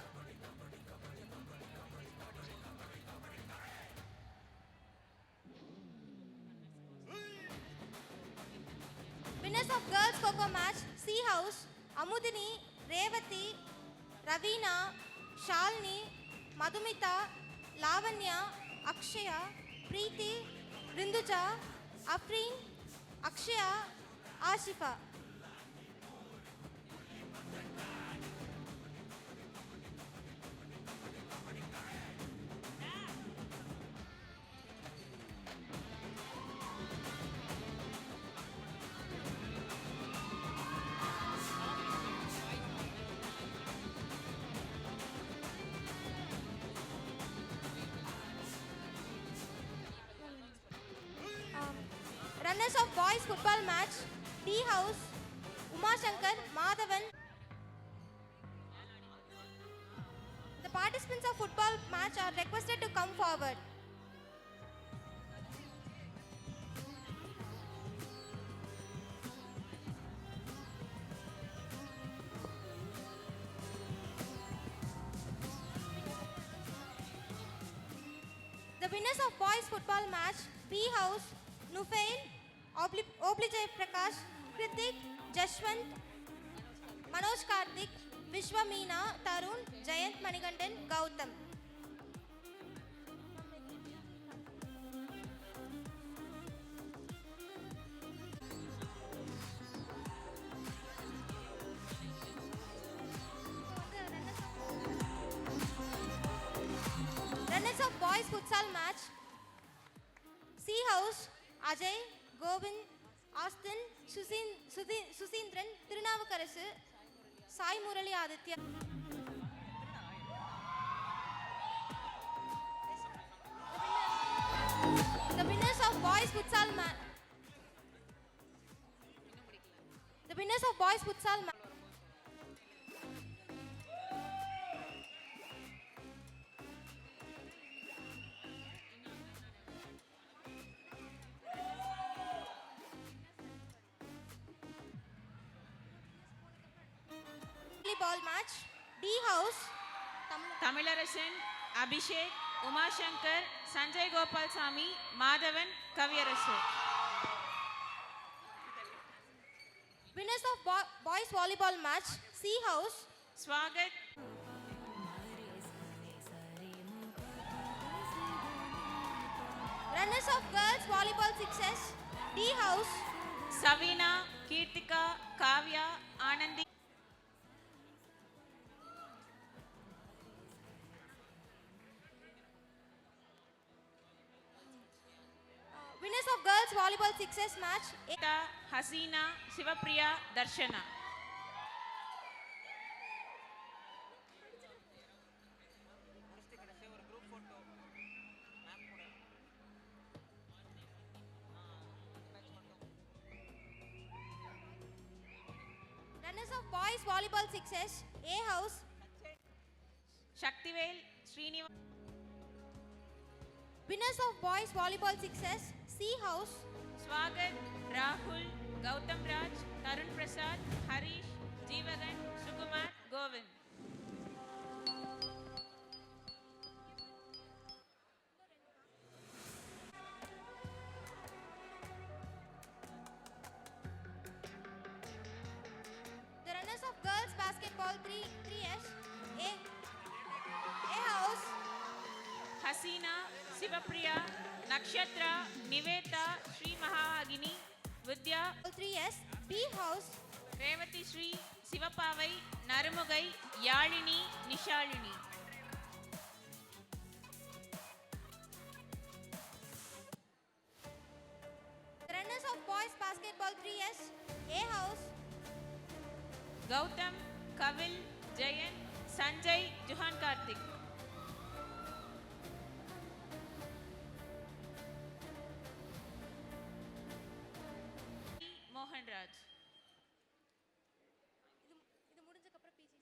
Winners of Girls Kho match, C House, Amudini, Revati, Ravina, Shalini, Madhumita, Lavanya, Akshaya, Preeti, Rinduja, Afreen, Akshaya, Ashifa. Runners of boys football match, D House, Uma Shankar, Madhavan. The participants of football match are requested to come forward. The winners of boys football match, B House, Nufail, Oblijay Prakash, Kritik, Jashwant, Manoj Karthik, Vishwa Meena, Tarun, Jayant Manigandan, Gautam. Runners of boys futsal match, C House, Ajay, Govind, Austin, Susindran, Tirunavukarasu, Sai Murali Aditya. The winners of boys futsal match. The winners of boys futsal match. Volleyball match, D House, Tamilarasan, Abhishek, Uma Shankar, Sanjay Gopal Sami, Madhavan, Kavyarasu. Winners of boys volleyball match, C House, Swagat, runners of girls volleyball success, D House, Savina, Keertika, Kavya, Anandi. Winners of girls volleyball success match, Hasina, Sivapriya, Darshana. runners of boys volleyball success, A House, Shaktivel, Srinivas. winners of boys volleyball success, C House, Swagat, Rahul, Gautam Raj, Tarun Prasad, Harish, Jeevagan, Sukumar, Govind. the runners of girls basketball 3S, A House, Hasina, Sivapriya, Nakshatra, Niveta, Sri Mahagini, Vidya, 3S B house. Revathi Sri, Sivappavai, Narumugai, Yazhini, Nishalini. Runners of boys basketball 3S A house. Gautham, Kavil, Jayan, Sanjay, Juhan Karthik. Mohanraj. இது முடிஞ்சதுக்கு அப்புறம் PG.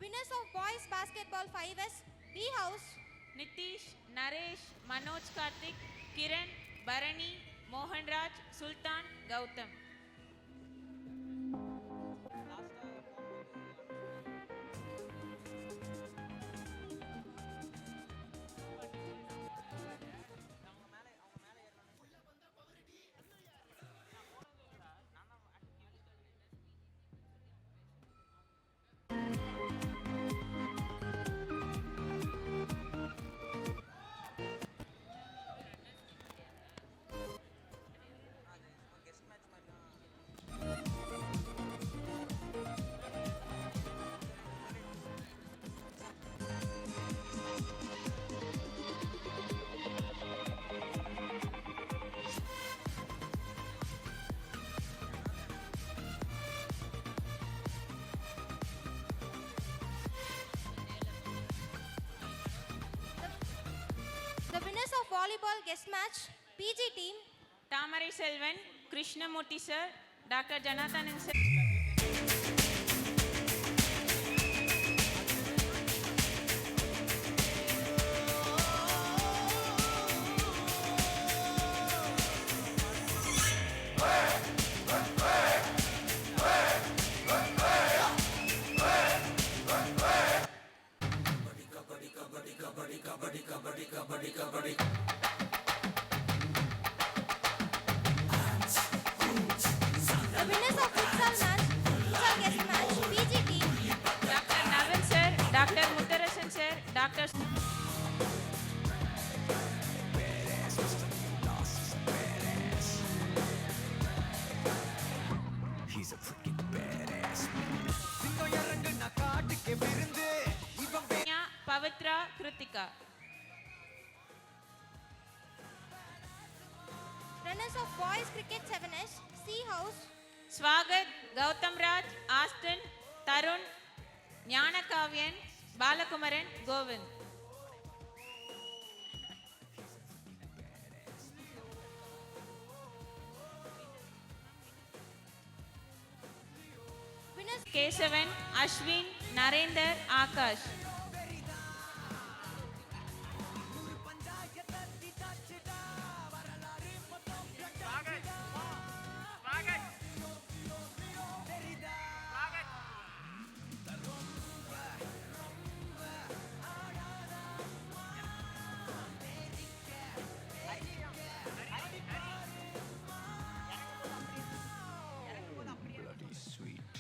Winners of boys basketball 5S B house. Nithish, Naresh, Manoj Karthik, Kiran, Bharani, Mohanraj, Sultan, Gautham. The winners of volleyball guest match PG team. Thamarai Selvan, Krishnamoorthy sir, doctor Janardhanan sir. The winners of futsal guest match PG team. Doctor Naveen sir, doctor Mutharasan sir, doctor He's a freaking badass man. Pavithra, Kiruthika. Runners of boys cricket 7S C house. Swagath, Gautham Raj, Aston, Tharun, Gnanakaviyan, Balakumaran, Govind. Winners Kesavan, Ashwin, Narendar, Akash. Bloody sweet.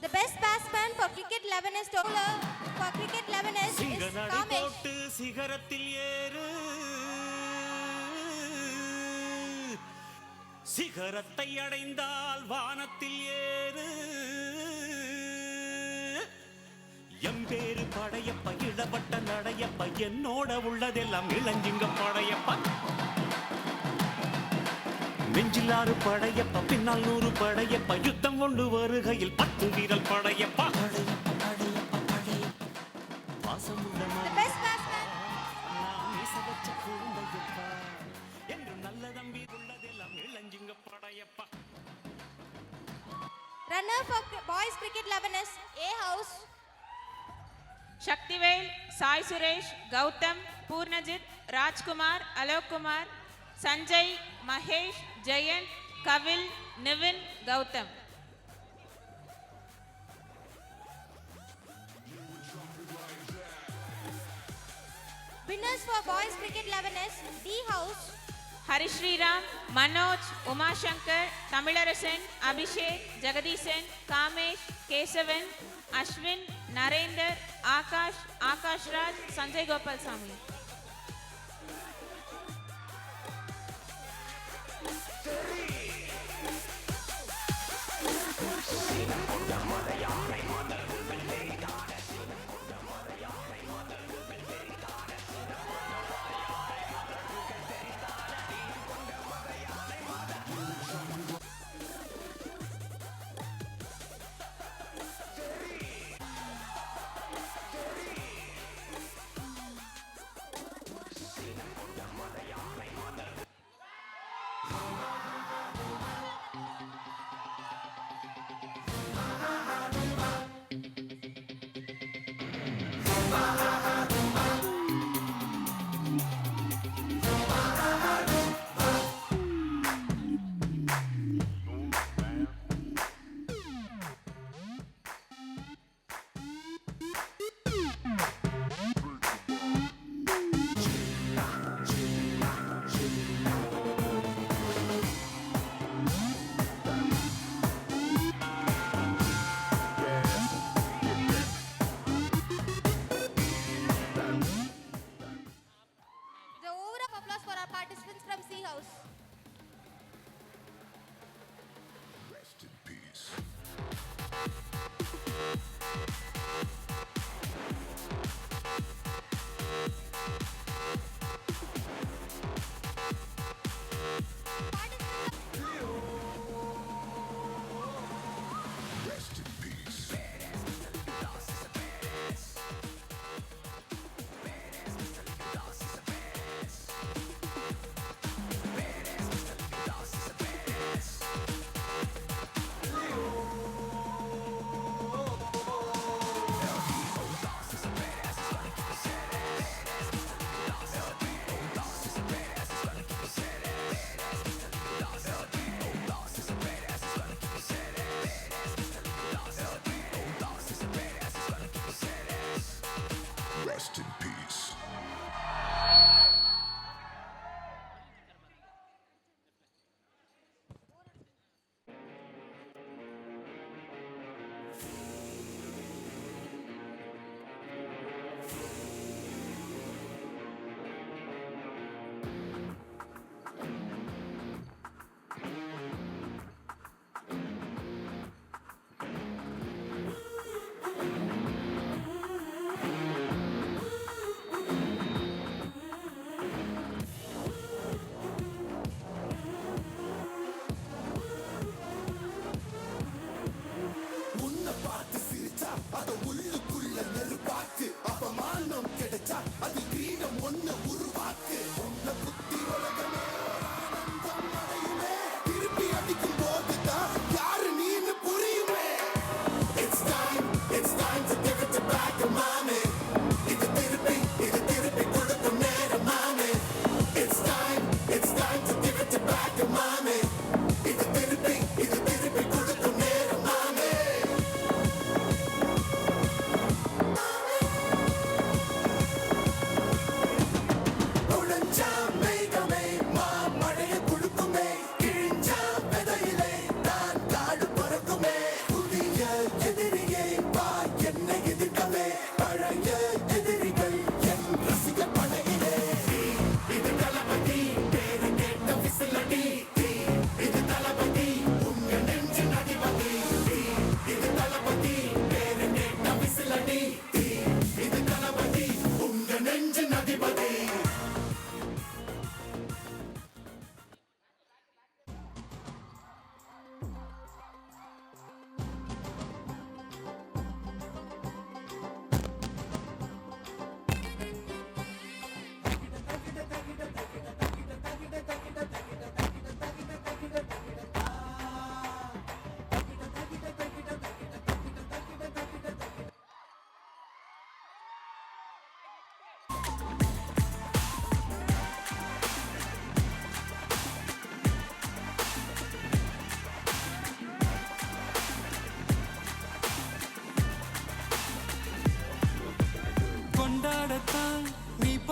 The best batsman for cricket 11S total for cricket 11S is Kamesh. சிகரத்தில் ஏறு, சிகரத்தை அடைந்தால் வானத்தில் ஏறு. எம்பேரு படையப்ப, இளவட்ட நடையப்ப, என்னோட உள்ளதெல்லாம் இளஞ்சிங்க படையப்ப. நெஞ்சிலாறு படையப்ப, பின்னால் 100 படையப்ப, யுத்தம் கொண்டு வருகையில் 10 வீரல் படையப்ப. பாசமுள்ள The best batsman. என்று நல்ல தம்பி உள்ளதெல்லாம் இளஞ்சிங்க Padayappa. Runner for boys cricket 11S A house. Sakthivel, Sai Suresh, Gautham, பூர்ணஜித், Rajkumar, Alok Kumar, Sanjay, Mahesh, Jayan, Kafeel, Nivin, Gautham. winners for boys cricket 11 is D House, ஹரிஸ்ரீராம், Manoj, Umashankar, Tamilarasan, Abhishek, Jagadeesan, Kamesh, Kesavan, Ashwin, Narendar, Akash, ஆகாஷ்ராஜ், Sanjay Gopal சாமி.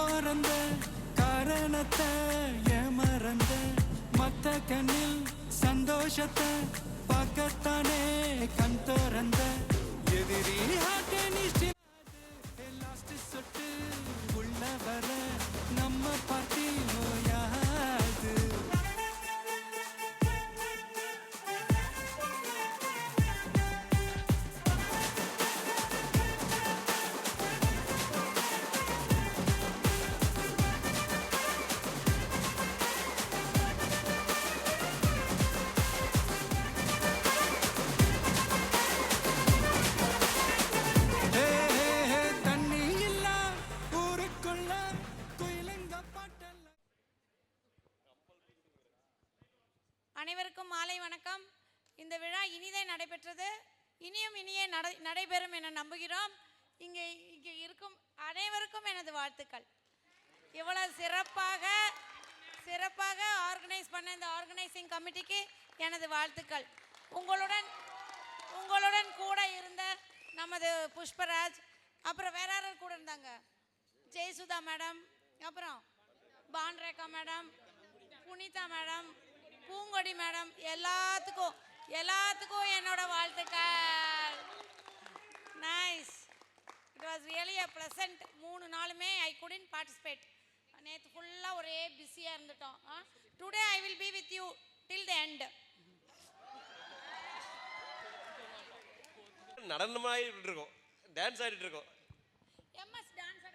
பிறந்த காரணத்தை ஏமறந்த மத்த கண்ணில் சந்தோஷத்தை பார்க்கத்தானே கண் திறந்த எதிரி லாஸ்ட் சொட்டு உள்ள வர நம்ம பார்ட்டி நோயாது தண்ணி இல்ல ஊருக்குள்ள குயிலங்க பாட்டல்ல. அனைவருக்கும் மாலை வணக்கம். இந்த விழா இனிதே நடைபெற்றது, இனியும் இனியே நடைபெறும் என நம்புகிறோம். இங்கே இருக்கும் அனைவருக்கும் எனது வாழ்த்துக்கள். இவ்வளவு சிறப்பாக ஆர்கனைஸ் பண்ண இந்த ஆர்கனைசிங் கமிட்டிக்கு எனது வாழ்த்துக்கள். உங்களுடன் கூட இருந்த நமது புஷ்பராஜ், அப்புறம் வேற யாரும் கூட இருந்தாங்க, ஜெயசுதா மேடம், அப்புறம் பான்ரேகா மேடம், புனிதா மேடம், பூங்கொடி மேடம், எல்லாத்துக்கும் என்னோட வாழ்த்துக்கள். Nice, it was really a pleasant. 3 நாளுமே ஐ குடன்ட் பார்ட்டிசிபேட். நேற்று ஃபுல்லாக ஒரே பிஸியாக இருந்துட்டோம். Today I will be with you till the end. நடனமாயிட்டு இருக்கோம், டான்ஸ் ஆடிட்டு இருக்கோம். எம்எஸ் டான்ஸ் ஆட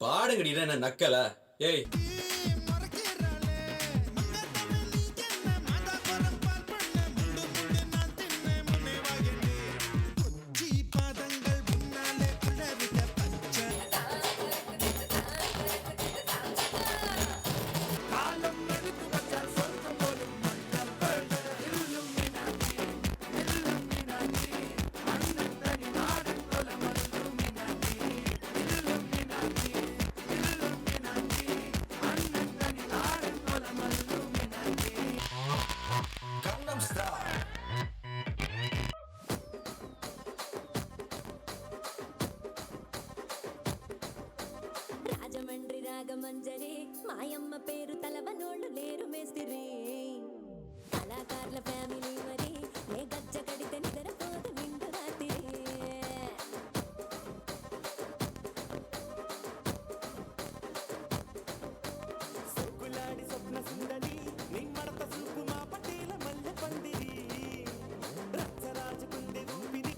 பாடுங்கடி என்ன நக்கல ஏய் రాజమండ్రి రాగమంజరి మాయమ్మ పేరు తలవనోళ్ళు లేరు మేస్తిరి కళాకారుల ఫ్యామిలీ మరి ఏ గజ్జ కడితే నిద్రపోదు నిండు రాత్రి సుకులాడి స్వప్న సుందరి నిమ్మడత సూపు మా పటేల మల్లె పందిరి రచ్చరాజు కుంది ఊపిరి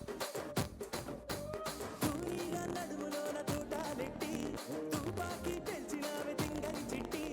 కూరిగా నడుములోన తూటాలెట్టి తుపాకి పెంచినావే తింగరి చిట్టి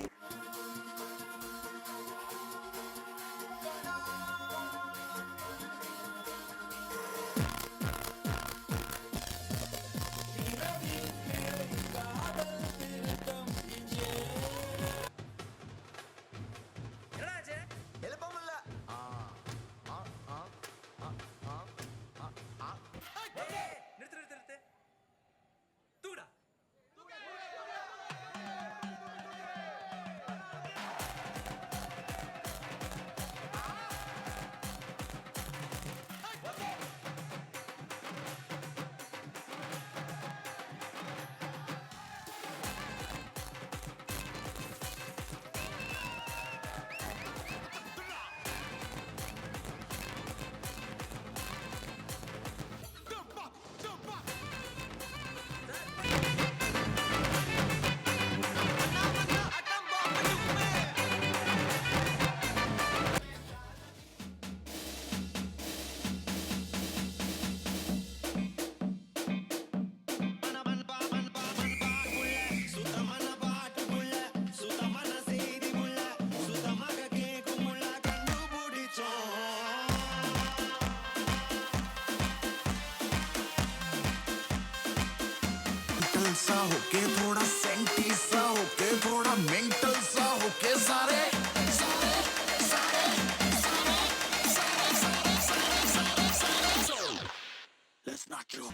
सा होके थोड़ा सेंटी सा होके थोड़ा मेंटल सा होके सारे Let's not joke.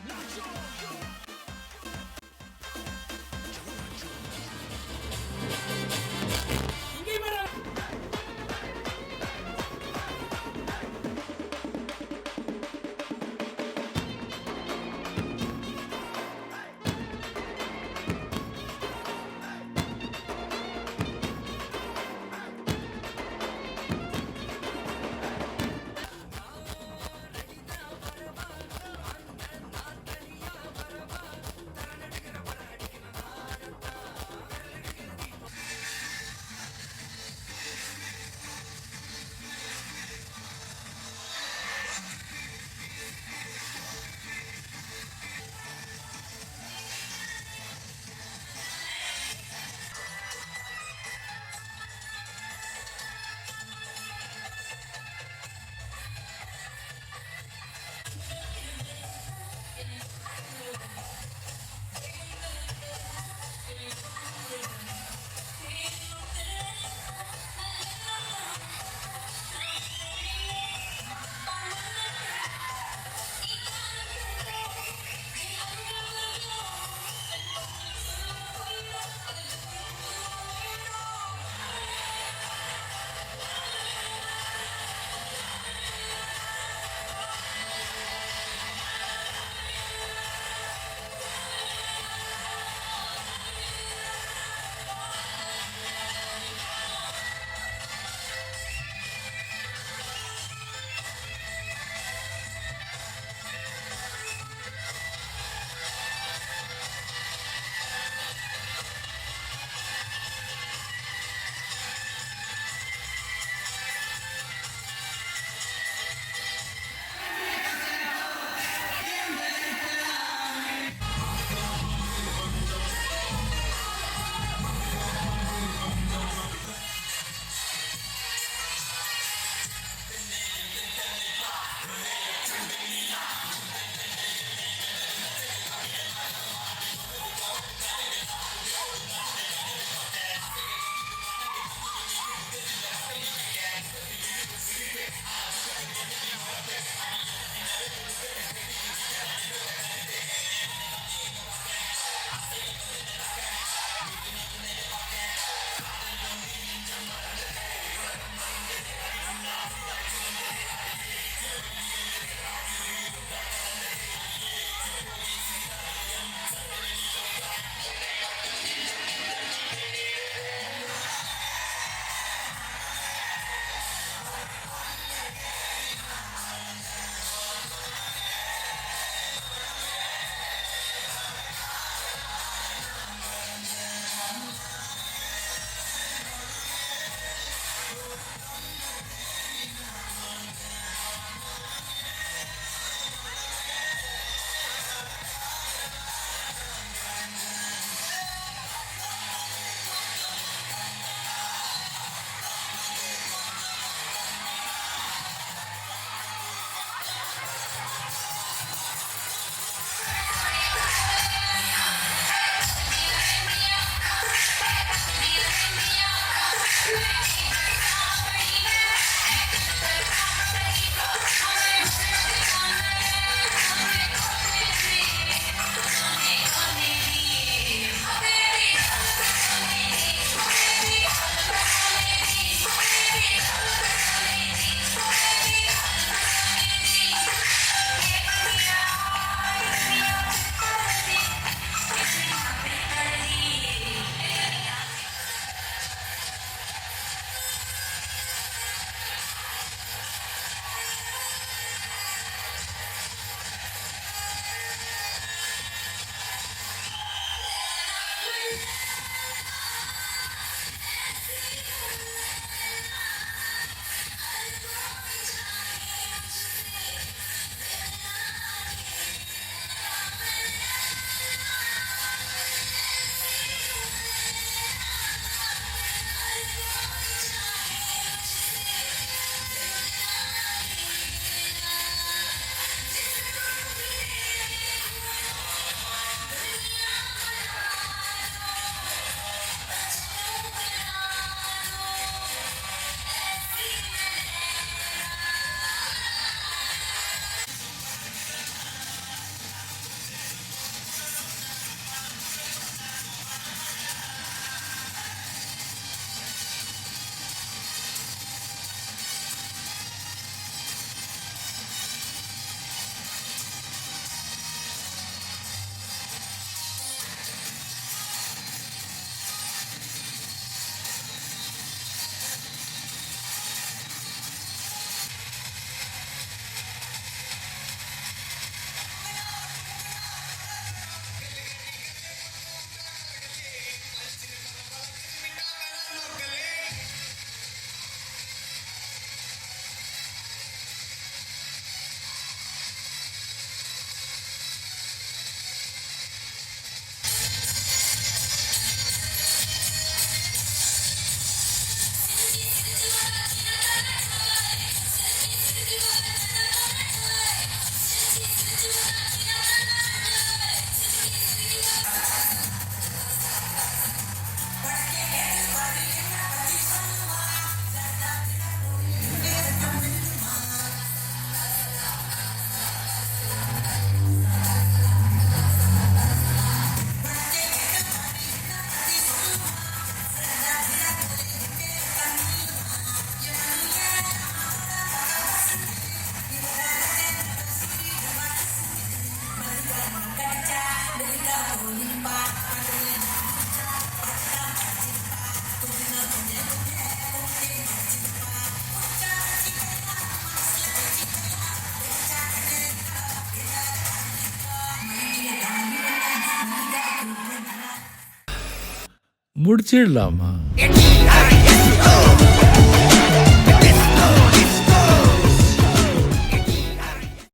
முடிச்சிடலாமா?